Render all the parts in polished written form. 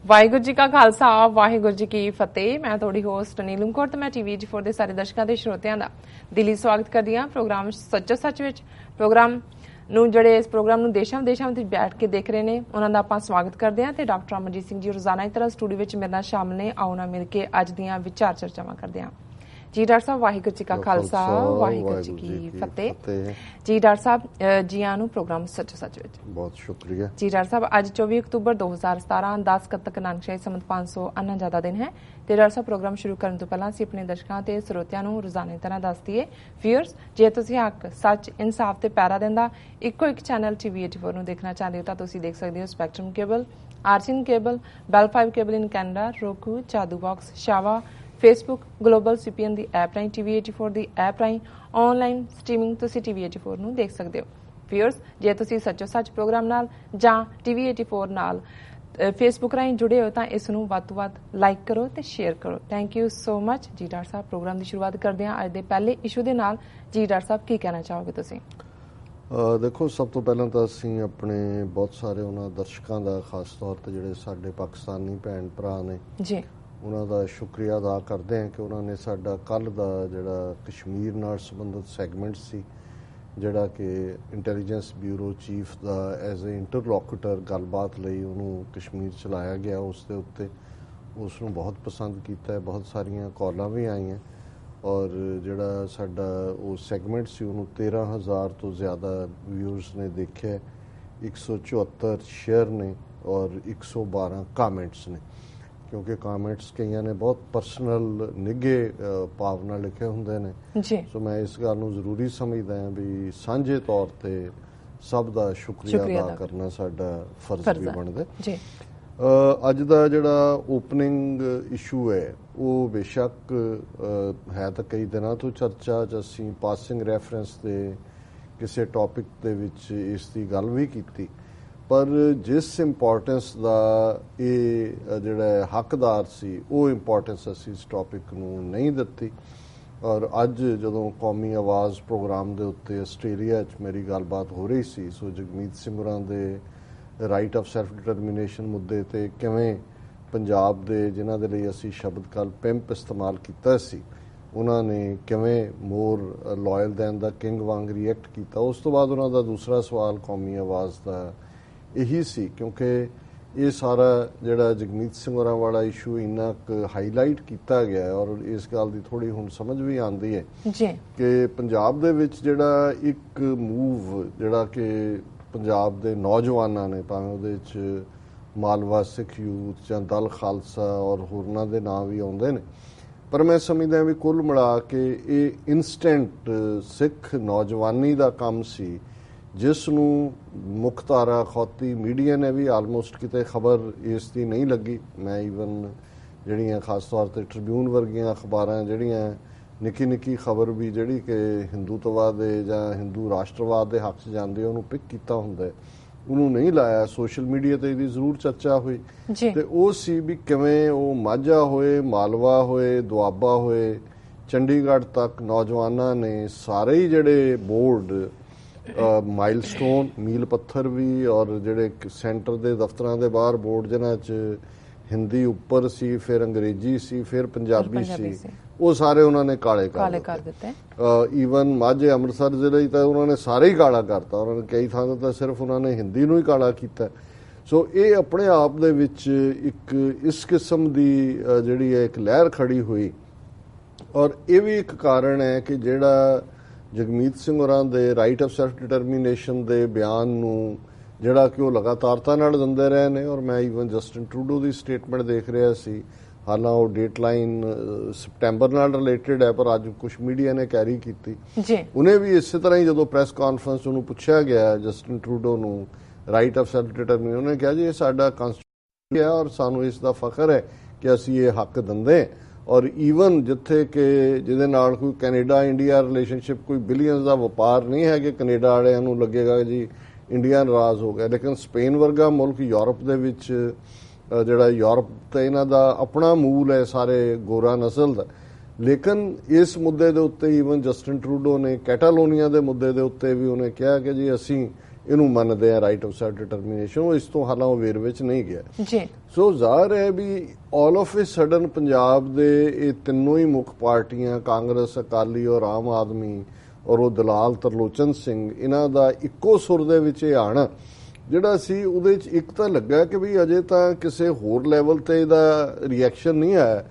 ਵਾਹਿਗੁਰੂ ਜੀ ਕਾ ਖਾਲਸਾ ਵਾਹਿਗੁਰੂ ਜੀ ਕੀ ਫਤਿਹ। ਮੈਂ ਤੁਹਾਡੀ ਹੋਸਟ ਨੀਲਮ ਕੌਰ ਤੇ ਮੈਂ TV84 ਦੇ ਸਾਰੇ ਦਰਸ਼ਕਾਂ ਤੇ ਸਰੋਤਿਆਂ ਦਾ ਦਿਲੀ ਸਵਾਗਤ ਕਰਦੀ ਹਾਂ ਪ੍ਰੋਗਰਾਮ ਸੱਚੋ ਸੱਚ ਵਿੱਚ। ਪ੍ਰੋਗਰਾਮ ਨੂੰ ਜਿਹੜੇ ਇਸ ਪ੍ਰੋਗਰਾਮ ਨੂੰ ਦੇਸ਼ਾਂ ਵਿਦੇਸ਼ਾਂ ਵਿੱਚ ਬੈਠ ਕੇ ਦੇਖ ਰਹੇ ਨੇ ਉਹਨਾਂ ਦਾ ਆਪਾਂ ਸਵਾਗਤ ਕਰਦੇ ਹਾਂ ਤੇ ਡਾਕਟਰ ਅਮਰਜੀਤ ਸਿੰਘ ਜੀ ਰੋਜ਼ਾਨਾ ਇਸ ਤਰ੍ਹਾਂ ਸਟੂਡੀਓ ਵਿੱਚ ਮੇਰੇ ਨਾਲ ਸ਼ਾਮਲ ਨੇ। ਆਓ ਨਾ ਮਿਲ ਕੇ ਅੱਜ ਦੀਆਂ ਵਿਚਾਰ ਚਰਚਾਵਾਂ ਕਰਦੇ ਹਾਂ। ਜੀ ਡਾਕਟਰ ਸਾਹਿਬ ਵਾਹਿਗੁਰੂ ਜੀ ਕਾ ਖਾਲਸਾ ਵਾਹਿਗੁਰੂ ਜੀ ਕੀ ਫਤਿਹ। ਜੀ ਡਾਕਟਰ ਸਾਹਿਬ ਜੀ ਆਇਆਂ ਨੂੰ ਪ੍ਰੋਗਰਾਮ ਸੱਚੋ ਸੱਚ ਵਿੱਚ ਬਹੁਤ ਸ਼ੁਕਰੀਆ। ਜੀ ਡਾਕਟਰ ਸਾਹਿਬ ਅੱਜ 24 ਅਕਤੂਬਰ 2017 10 ਕੱਤਕ ਨਾਨਕਸ਼ਾਹੀ ਸੰਮਤ 559 ਜ਼ਿਆਦਾ ਦਿਨ ਹੈ ਤੇ ਡਾਕਟਰ ਸਾਹਿਬ ਪ੍ਰੋਗਰਾਮ ਸ਼ੁਰੂ ਕਰਨ ਤੋਂ ਪਹਿਲਾਂ ਅਸੀਂ ਆਪਣੇ ਦਰਸ਼ਕਾਂ ਤੇ ਸਰੋਤਿਆਂ ਨੂੰ ਰੋਜ਼ਾਨਾ ਤਰ੍ਹਾਂ ਦੱਸ ਦਈਏ ਵੀਅਰਸ, ਜੇ ਤੁਸੀਂ ਹੱਕ ਸੱਚ ਇਨਸਾਫ ਤੇ ਪੈਰਾ ਦਿੰਦਾ ਇੱਕੋ ਇੱਕ ਚੈਨਲ TV84 ਨੂੰ ਦੇਖਣਾ ਚਾਹੁੰਦੇ ਹੋ ਤਾਂ ਤੁਸੀਂ ਦੇਖ ਸਕਦੇ ਹੋ ਸਪੈਕਟਰਮ ਕੇਬਲ, ਆਰਚਿਨ cable, Bell 5 cable in Canada, roku, ਚਾਦੂ ਬਾਕਸ, ਸ਼ਾਵਾ, ਫੇਸਬੁੱਕ, ਗਲੋਬਲ CPN ਦੀ ਐਪ ਰਾਹੀਂ, TV84 ਦੀ ਐਪ ਰਾਹੀਂ ਆਨਲਾਈਨ ਸਟ੍ਰੀਮਿੰਗ ਤੁਸੀਂ TV84 ਨੂੰ ਦੇਖ ਸਕਦੇ ਹੋ। ਵੀਅਰਸ, ਜੇ ਤੁਸੀਂ ਸੱਚੋ ਸੱਚ ਪ੍ਰੋਗਰਾਮ ਨਾਲ ਜਾਂ TV84 ਨਾਲ ਫੇਸਬੁੱਕ ਰਾਹੀਂ ਜੁੜੇ ਹੋ ਤਾਂ ਇਸ ਨੂੰ ਵੱਧ ਤੋਂ ਵੱਧ ਲਾਈਕ ਕਰੋ ਤੇ ਸ਼ੇਅਰ ਕਰੋ। Thank you so much. ਜੀ ਡਾਕਟਰ ਸਾਹਿਬ ਪ੍ਰੋਗਰਾਮ ਦੀ ਸ਼ੁਰੂਆਤ ਕਰਦੇ ਹਾਂ ਅੱਜ ਦੇ ਪਹਿਲੇ ਇਸ਼ੂ ਦੇ ਨਾਲ। ਜੀ ਡਾਕਟਰ ਸਾਹਿਬ ਕੀ ਕਹਿਣਾ ਚਾਹੋਗੇ ਤੁਸੀਂ? ਦੇਖੋ, ਸਭ ਤੋਂ ਪਹਿਲਾਂ ਤਾਂ ਅਸੀਂ ਆਪਣੇ ਬਹੁਤ ਸਾਰੇ ਉਹਨਾਂ ਦਰਸ਼ਕਾਂ ਦਾ ਖਾਸ ਤੌਰ ਤੇ ਜਿਹੜੇ ਸਾਡੇ ਪਾਕਿਸਤਾਨੀ ਭੈਣ ਭਰਾ ਨੇ ਜੀ ਉਹਨਾਂ ਦਾ ਸ਼ੁਕਰੀਆ ਅਦਾ ਕਰਦੇ ਹਾਂ ਕਿ ਉਹਨਾਂ ਨੇ ਸਾਡਾ ਕੱਲ੍ਹ ਦਾ ਜਿਹੜਾ ਕਸ਼ਮੀਰ ਨਾਲ ਸੰਬੰਧਿਤ ਸੈਗਮੈਂਟ ਸੀ ਜਿਹੜਾ ਕਿ ਇੰਟੈਲੀਜੈਂਸ ਬਿਊਰੋ ਚੀਫ ਦਾ ਐਜ਼ ਏ ਇੰਟਰਲੋਕੂਟਰ ਗੱਲਬਾਤ ਲਈ ਉਹਨੂੰ ਕਸ਼ਮੀਰ ਚਲਾਇਆ ਗਿਆ, ਉਸ ਦੇ ਉੱਤੇ ਉਸ ਨੂੰ ਬਹੁਤ ਪਸੰਦ ਕੀਤਾ ਹੈ। ਬਹੁਤ ਸਾਰੀਆਂ ਕਾਲਾਂ ਵੀ ਆਈਆਂ ਔਰ ਜਿਹੜਾ ਸਾਡਾ ਉਹ ਸੈਗਮੈਂਟ ਸੀ ਉਹਨੂੰ 13,000 ਤੋਂ ਜ਼ਿਆਦਾ ਵਿਊਅਰਸ ਨੇ ਦੇਖਿਆ, 174 ਸ਼ੇਅਰ ਨੇ ਔਰ 112 ਕਾਮੈਂਟਸ ਨੇ। ਕਿਉਂਕਿ ਕਾਮੈਂਟਸ ਕਈਆਂ ਨੇ ਬਹੁਤ ਪਰਸਨਲ ਨਿੱਘੇ ਭਾਵ ਨਾਲ ਲਿਖੇ ਹੁੰਦੇ ਨੇ ਜੀ, ਸੋ ਮੈਂ ਇਸ ਗੱਲ ਨੂੰ ਜ਼ਰੂਰੀ ਸਮਝਦਾ ਹਾਂ ਵੀ ਸਾਂਝੇ ਤੌਰ ਤੇ ਸਭ ਦਾ ਸ਼ੁਕਰੀਆ ਅਦਾ ਕਰਨਾ ਸਾਡਾ ਫਰਜ਼ ਵੀ ਬਣਦਾ ਜੀ। ਅੱਜ ਦਾ ਜਿਹੜਾ ਓਪਨਿੰਗ ਇਸ਼ੂ ਹੈ ਉਹ ਬੇਸ਼ੱਕ ਹੈ ਤਾਂ ਕਈ ਦਿਨਾਂ ਤੋਂ ਚਰਚਾ 'ਚ ਅਸੀਂ ਪਾਸਿੰਗ ਰੈਫਰੈਂਸ ਦੇ ਕਿਸੇ ਟੌਪਿਕ ਦੇ ਵਿੱਚ ਇਸ ਦੀ ਗੱਲ ਵੀ ਕੀਤੀ, ਪਰ ਜਿਸ ਇੰਪੋਰਟੈਂਸ ਦਾ ਇਹ ਜਿਹੜਾ ਹੱਕਦਾਰ ਸੀ ਉਹ ਇੰਪੋਰਟੈਂਸ ਅਸੀਂ ਇਸ ਟੌਪਿਕ ਨੂੰ ਨਹੀਂ ਦਿੱਤੀ। ਔਰ ਅੱਜ ਜਦੋਂ ਕੌਮੀ ਆਵਾਜ਼ ਪ੍ਰੋਗਰਾਮ ਦੇ ਉੱਤੇ ਆਸਟ੍ਰੇਲੀਆ 'ਚ ਮੇਰੀ ਗੱਲਬਾਤ ਹੋ ਰਹੀ ਸੀ, ਸੋ ਜਗਮੀਤ ਸਿੰਘ ਹੋਰਾਂ ਦੇ ਰਾਈਟ ਆਫ ਸੈਲਫ ਡਿਟਰਮੀਨੇਸ਼ਨ ਮੁੱਦੇ ਤੇ ਕਿਵੇਂ ਪੰਜਾਬ ਦੇ ਜਿਨ੍ਹਾਂ ਦੇ ਲਈ ਅਸੀਂ ਸ਼ਬਦ ਕੱਲ੍ਹ ਪਿੰਪ ਇਸਤੇਮਾਲ ਕੀਤਾ ਸੀ ਉਹਨਾਂ ਨੇ ਕਿਵੇਂ ਮੋਰ ਲਾਇਲ ਦੈਨ ਦਾ ਕਿੰਗ ਵਾਂਗ ਰਿਐਕਟ ਕੀਤਾ। ਉਸ ਤੋਂ ਬਾਅਦ ਉਹਨਾਂ ਦਾ ਦੂਸਰਾ ਸਵਾਲ ਕੌਮੀ ਆਵਾਜ਼ ਦਾ ਇਹੀ ਸੀ, ਕਿਉਂਕਿ ਇਹ ਸਾਰਾ ਜਿਹੜਾ ਜਗਮੀਤ ਸਿੰਘ ਹੋਰਾਂ ਵਾਲਾ ਇਸ਼ੂ ਇੰਨਾ ਕੁ ਹਾਈਲਾਈਟ ਕੀਤਾ ਗਿਆ ਔਰ ਇਸ ਗੱਲ ਦੀ ਥੋੜ੍ਹੀ ਹੁਣ ਸਮਝ ਵੀ ਆਉਂਦੀ ਹੈ ਕਿ ਪੰਜਾਬ ਦੇ ਵਿੱਚ ਜਿਹੜਾ ਇੱਕ ਮੂਵ ਜਿਹੜਾ ਕਿ ਪੰਜਾਬ ਦੇ ਨੌਜਵਾਨਾਂ ਨੇ, ਭਾਵੇਂ ਉਹਦੇ ਵਿੱਚ ਮਾਲਵਾ ਸਿੱਖ ਯੂਥ ਜਾਂ ਦਲ ਖਾਲਸਾ ਔਰ ਹੋਰਨਾਂ ਦੇ ਨਾਂ ਵੀ ਆਉਂਦੇ ਨੇ, ਪਰ ਮੈਂ ਸਮਝਦਾ ਵੀ ਕੁੱਲ ਮਿਲਾ ਕੇ ਇਹ ਇਨਸਟੈਂਟ ਸਿੱਖ ਨੌਜਵਾਨੀ ਦਾ ਕੰਮ ਸੀ ਜਿਸ ਨੂੰ ਮੁੱਖ ਧਾਰਾ ਖੌਤੀ ਮੀਡੀਆ ਨੇ ਵੀ ਆਲਮੋਸਟ ਕਿਤੇ ਖਬਰ ਇਸ ਦੀ ਨਹੀਂ ਲੱਗੀ। ਮੈਂ ਈਵਨ ਜਿਹੜੀਆਂ ਖਾਸ ਤੌਰ ਤੇ ਟ੍ਰਿਬਿਊਨ ਵਰਗੀਆਂ ਅਖਬਾਰਾਂ ਜਿਹੜੀਆਂ ਨਿੱਕੀ ਖਬਰ ਵੀ ਜਿਹੜੀ ਕਿ ਹਿੰਦੂਤਵਾਦ ਦੇ ਜਾਂ ਹਿੰਦੂ ਰਾਸ਼ਟਰਵਾਦ ਦੇ ਹੱਕ 'ਚ ਜਾਂਦੇ ਉਹਨੂੰ ਪਿਕ ਕੀਤਾ ਹੁੰਦਾ ਉਹਨੂੰ ਨਹੀਂ ਲਾਇਆ। ਸੋਸ਼ਲ ਮੀਡੀਆ ਤੇ ਇਹਦੀ ਜ਼ਰੂਰ ਚਰਚਾ ਹੋਈ ਤੇ ਉਹ ਸੀ ਵੀ ਕਿਵੇਂ ਉਹ ਮਾਝਾ ਹੋਏ, ਮਾਲਵਾ ਹੋਏ, ਦੁਆਬਾ ਹੋਏ, ਚੰਡੀਗੜ੍ਹ ਤੱਕ ਨੌਜਵਾਨਾਂ ਨੇ ਸਾਰੇ ਹੀ ਜਿਹੜੇ ਬੋਰਡ ਮਾਈਲਸਟੋਨ ਮੀਲ ਪੱਥਰ ਵੀ ਔਰ ਜਿਹੜੇ ਸੈਂਟਰ ਦੇ ਦਫ਼ਤਰਾਂ ਦੇ ਬਾਹਰ ਬੋਰਡ ਜਿਨ੍ਹਾਂ 'ਚ ਹਿੰਦੀ ਉੱਪਰ ਸੀ, ਫਿਰ ਅੰਗਰੇਜ਼ੀ ਸੀ, ਫਿਰ ਪੰਜਾਬੀ ਸੀ, ਉਹ ਸਾਰੇ ਉਹਨਾਂ ਨੇ ਕਾਲੇ ਕਰ ਦਿੱਤੇ। ਈਵਨ ਮਾਝੇ ਅੰਮ੍ਰਿਤਸਰ ਜ਼ਿਲ੍ਹੇ ਤਾਂ ਉਹਨਾਂ ਨੇ ਸਾਰੇ ਹੀ ਕਾਲਾ ਕਰਤਾ, ਉਹਨਾਂ ਨੇ ਕਈ ਥਾਂ ਤਾਂ ਸਿਰਫ ਉਹਨਾਂ ਨੇ ਹਿੰਦੀ ਨੂੰ ਹੀ ਕਾਲਾ ਕੀਤਾ। ਸੋ ਇਹ ਆਪਣੇ ਆਪ ਦੇ ਵਿੱਚ ਇੱਕ ਇਸ ਕਿਸਮ ਦੀ ਜਿਹੜੀ ਹੈ ਇੱਕ ਲਹਿਰ ਖੜੀ ਹੋਈ ਔਰ ਇਹ ਵੀ ਇੱਕ ਕਾਰਨ ਹੈ ਕਿ ਜਿਹੜਾ ਜਗਮੀਤ ਸਿੰਘ ਹੋਰਾਂ ਦੇ ਰਾਈਟ ਆਫ ਸੈਲਫ ਡਿਟਰਮੀਨੇਸ਼ਨ ਦੇ ਬਿਆਨ ਨੂੰ ਜਿਹੜਾ ਕਿ ਉਹ ਲਗਾਤਾਰਤਾ ਨਾਲ ਦਿੰਦੇ ਰਹੇ ਨੇ ਔਰ ਮੈਂ ਈਵਨ ਜਸਟਿਨ ਟਰੂਡੋ ਦੀ ਸਟੇਟਮੈਂਟ ਦੇਖ ਰਿਹਾ ਸੀ, ਹਾਲਾਂ ਉਹ ਡੇਟਲਾਈਨ ਸਪਟੈਂਬਰ ਨਾਲ ਰਿਲੇਟਡ ਹੈ ਪਰ ਅੱਜ ਕੁਝ ਮੀਡੀਆ ਨੇ ਕੈਰੀ ਕੀਤੀ ਜੀ। ਉਹਨੇ ਵੀ ਇਸੇ ਤਰ੍ਹਾਂ ਹੀ ਜਦੋਂ ਪ੍ਰੈਸ ਕਾਨਫਰੰਸ ਉਹਨੂੰ ਪੁੱਛਿਆ ਗਿਆ ਜਸਟਿਨ ਟਰੂਡੋ ਨੂੰ ਰਾਈਟ ਆਫ ਸੈਲਫ ਡਿਟਰਮੀਨੇਸ਼ਨ, ਉਹਨੇ ਕਿਹਾ ਜੀ ਇਹ ਸਾਡਾ ਕਨਸਟੀਟਿਊਸ਼ਨ ਹੈ ਔਰ ਸਾਨੂੰ ਇਸ ਦਾ ਫਖਰ ਹੈ ਕਿ ਅਸੀਂ ਇਹ ਹੱਕ ਦਿੰਦੇ ਔਰ ਈਵਨ ਜਿੱਥੇ ਕਿ ਜਿਹਦੇ ਨਾਲ ਕੋਈ ਕੈਨੇਡਾ ਇੰਡੀਆ ਰਿਲੇਸ਼ਨਸ਼ਿਪ ਕੋਈ ਬਿਲੀਅਨਸ ਦਾ ਵਪਾਰ ਨਹੀਂ ਹੈ ਕਿ ਕੈਨੇਡਾ ਵਾਲਿਆਂ ਨੂੰ ਲੱਗੇਗਾ ਜੀ ਇੰਡੀਆ ਨਾਰਾਜ਼ ਹੋ ਗਿਆ, ਲੇਕਿਨ ਸਪੇਨ ਵਰਗਾ ਮੁਲਕ ਯੂਰਪ ਦੇ ਵਿੱਚ ਜਿਹੜਾ ਯੂਰਪ ਤੇ ਇਹਨਾਂ ਦਾ ਆਪਣਾ ਮੂਲ ਹੈ ਸਾਰੇ ਗੋਰਾ ਨਸਲ ਦਾ, ਲੇਕਿਨ ਇਸ ਮੁੱਦੇ ਦੇ ਉੱਤੇ ਈਵਨ ਜਸਟਿਨ ਟਰੂਡੋ ਨੇ ਕੈਟਾਲੋਨੀਆ ਦੇ ਮੁੱਦੇ ਦੇ ਉੱਤੇ ਵੀ ਉਹਨੇ ਕਿਹਾ ਕਿ ਜੀ ਅਸੀਂ ਇਹਨੂੰ ਮੰਨਦੇ ਆ ਰਾਈਟ ਆਫ ਸੈਲਫ ਡਿਟਰਮੀਨੇਸ਼ਨ, ਉਹ ਇਸ ਤੋਂ ਹਾਲਾਂ ਉਹ ਵੇਰਵੇ ਚ ਨਹੀਂ ਗਿਆ ਜੀ। ਸੋ ਜ਼ਾਹਰ ਹੈ ਵੀ all of a sudden Punjab ਦੇ ਇਹ ਤਿੰਨੋਂ ਹੀ ਮੁੱਖ ਪਾਰਟੀਆਂ ਕਾਂਗਰਸ, ਅਕਾਲੀ ਔਰ ਆਮ ਆਦਮੀ ਔਰ ਉਹ ਦਲਾਲ ਤਰਲੋਚਨ ਸਿੰਘ, ਇਹਨਾਂ ਦਾ ਇੱਕੋ ਸੁਰ ਦੇ ਵਿੱਚ ਇਹ ਆਣਾ ਜਿਹੜਾ ਸੀ ਉਹਦੇ ਚ ਇੱਕ ਤਾਂ ਲੱਗਾ ਕਿ ਵੀ ਅਜੇ ਤਾਂ ਕਿਸੇ ਹੋਰ ਲੈਵਲ ਤੇ ਇਹਦਾ ਰਿਐਕਸ਼ਨ ਨਹੀਂ ਆਇਆ।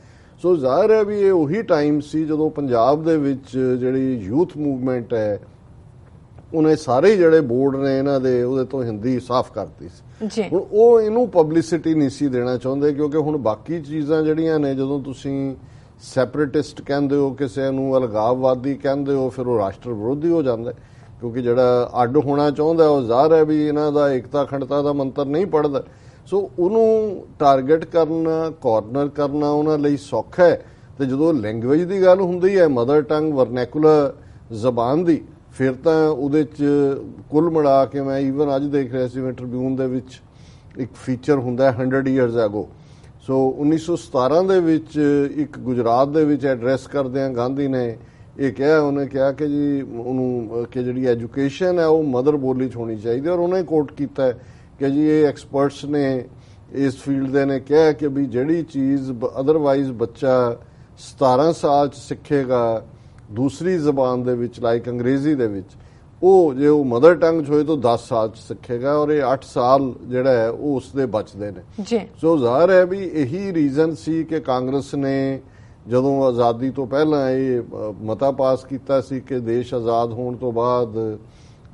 ਸੋ ਜ਼ਾਹਰ ਹੈ ਵੀ ਇਹ ਉਹੀ ਟਾਈਮ ਸੀ ਜਦੋਂ ਪੰਜਾਬ ਦੇ ਵਿੱਚ ਜਿਹੜੀ ਯੂਥ ਮੂਵਮੈਂਟ ਹੈ ਉਹਨੇ ਸਾਰੇ ਜਿਹੜੇ ਬੋਰਡ ਨੇ ਇਹਨਾਂ ਦੇ ਉਹਦੇ ਤੋਂ ਹਿੰਦੀ ਸਾਫ਼ ਕਰਤੀ ਸੀ। ਹੁਣ ਉਹ ਇਹਨੂੰ ਪਬਲਿਸਿਟੀ ਨਹੀਂ ਸੀ ਦੇਣਾ ਚਾਹੁੰਦੇ ਕਿਉਂਕਿ ਹੁਣ ਬਾਕੀ ਚੀਜ਼ਾਂ ਜਿਹੜੀਆਂ ਨੇ ਜਦੋਂ ਤੁਸੀਂ ਸੈਪਰੇਟਿਸਟ ਕਹਿੰਦੇ ਹੋ, ਕਿਸੇ ਨੂੰ ਅਲਗਾਵਵਾਦੀ ਕਹਿੰਦੇ ਹੋ, ਫਿਰ ਉਹ ਰਾਸ਼ਟਰ ਵਿਰੋਧੀ ਹੋ ਜਾਂਦਾ ਕਿਉਂਕਿ ਜਿਹੜਾ ਅੱਡ ਹੋਣਾ ਚਾਹੁੰਦਾ ਉਹ ਜ਼ਾਹਰ ਹੈ ਵੀ ਇਹਨਾਂ ਦਾ ਏਕਤਾ ਅਖੰਡਤਾ ਦਾ ਮੰਤਰ ਨਹੀਂ ਪੜ੍ਹਦਾ। ਸੋ ਉਹਨੂੰ ਟਾਰਗੇਟ ਕਰਨਾ, ਕਾਰਨਰ ਕਰਨਾ ਉਹਨਾਂ ਲਈ ਸੌਖਾ ਹੈ। ਤੇ ਜਦੋਂ ਲੈਂਗੁਏਜ ਦੀ ਗੱਲ ਹੁੰਦੀ ਹੈ, ਮਦਰ ਟੰਗ ਵਰਨੈਕੂਲਰ ਜ਼ਬਾਨ ਦੀ, ਫਿਰ ਤਾਂ ਉਹਦੇ 'ਚ ਕੁੱਲ ਮਿਲਾ ਕੇ ਮੈਂ ਈਵਨ ਅੱਜ ਦੇਖ ਰਿਹਾ ਸੀ ਟ੍ਰਿਬਿਊਨ ਦੇ ਵਿੱਚ ਇੱਕ ਫੀਚਰ ਹੁੰਦਾ 100 ਈਅਰਸ ਐਗੋ। ਸੋ 1917 ਦੇ ਵਿੱਚ ਇੱਕ ਗੁਜਰਾਤ ਦੇ ਵਿੱਚ ਐਡਰੈਸ ਕਰਦਿਆਂ ਗਾਂਧੀ ਨੇ ਇਹ ਕਿਹਾ, ਉਹਨੇ ਕਿਹਾ ਕਿ ਜੀ ਉਹਨੂੰ ਕਿ ਜਿਹੜੀ ਐਜੂਕੇਸ਼ਨ ਹੈ ਉਹ ਮਦਰ ਬੋਲੀ 'ਚ ਹੋਣੀ ਚਾਹੀਦੀ, ਔਰ ਉਹਨੇ ਕੋਟ ਕੀਤਾ ਕਿ ਜੀ ਇਹ ਐਕਸਪਰਟਸ ਨੇ ਇਸ ਫੀਲਡ ਦੇ ਨੇ ਕਿਹਾ ਕਿ ਵੀ ਜਿਹੜੀ ਚੀਜ਼ ਅਦਰਵਾਈਜ਼ ਬੱਚਾ 17 ਸਾਲ 'ਚ ਸਿੱਖੇਗਾ ਦੂਸਰੀ ਜ਼ਬਾਨ ਦੇ ਵਿੱਚ ਲਾਈਕ ਅੰਗਰੇਜ਼ੀ ਦੇ ਵਿੱਚ, ਉਹ ਜੇ ਉਹ ਮਦਰ ਟੰਗ 'ਚ ਹੋਏ ਤਾਂ 10 ਸਾਲ 'ਚ ਸਿੱਖੇਗਾ, ਔਰ ਇਹ 8 ਸਾਲ ਜਿਹੜਾ ਹੈ ਉਹ ਉਸਦੇ ਬਚਦੇ ਨੇ। ਸੋ ਜ਼ਾਹਰ ਹੈ ਵੀ ਇਹੀ ਰੀਜ਼ਨ ਸੀ ਕਿ ਕਾਂਗਰਸ ਨੇ ਜਦੋਂ ਆਜ਼ਾਦੀ ਤੋਂ ਪਹਿਲਾਂ ਇਹ ਮਤਾ ਪਾਸ ਕੀਤਾ ਸੀ ਕਿ ਦੇਸ਼ ਆਜ਼ਾਦ ਹੋਣ ਤੋਂ ਬਾਅਦ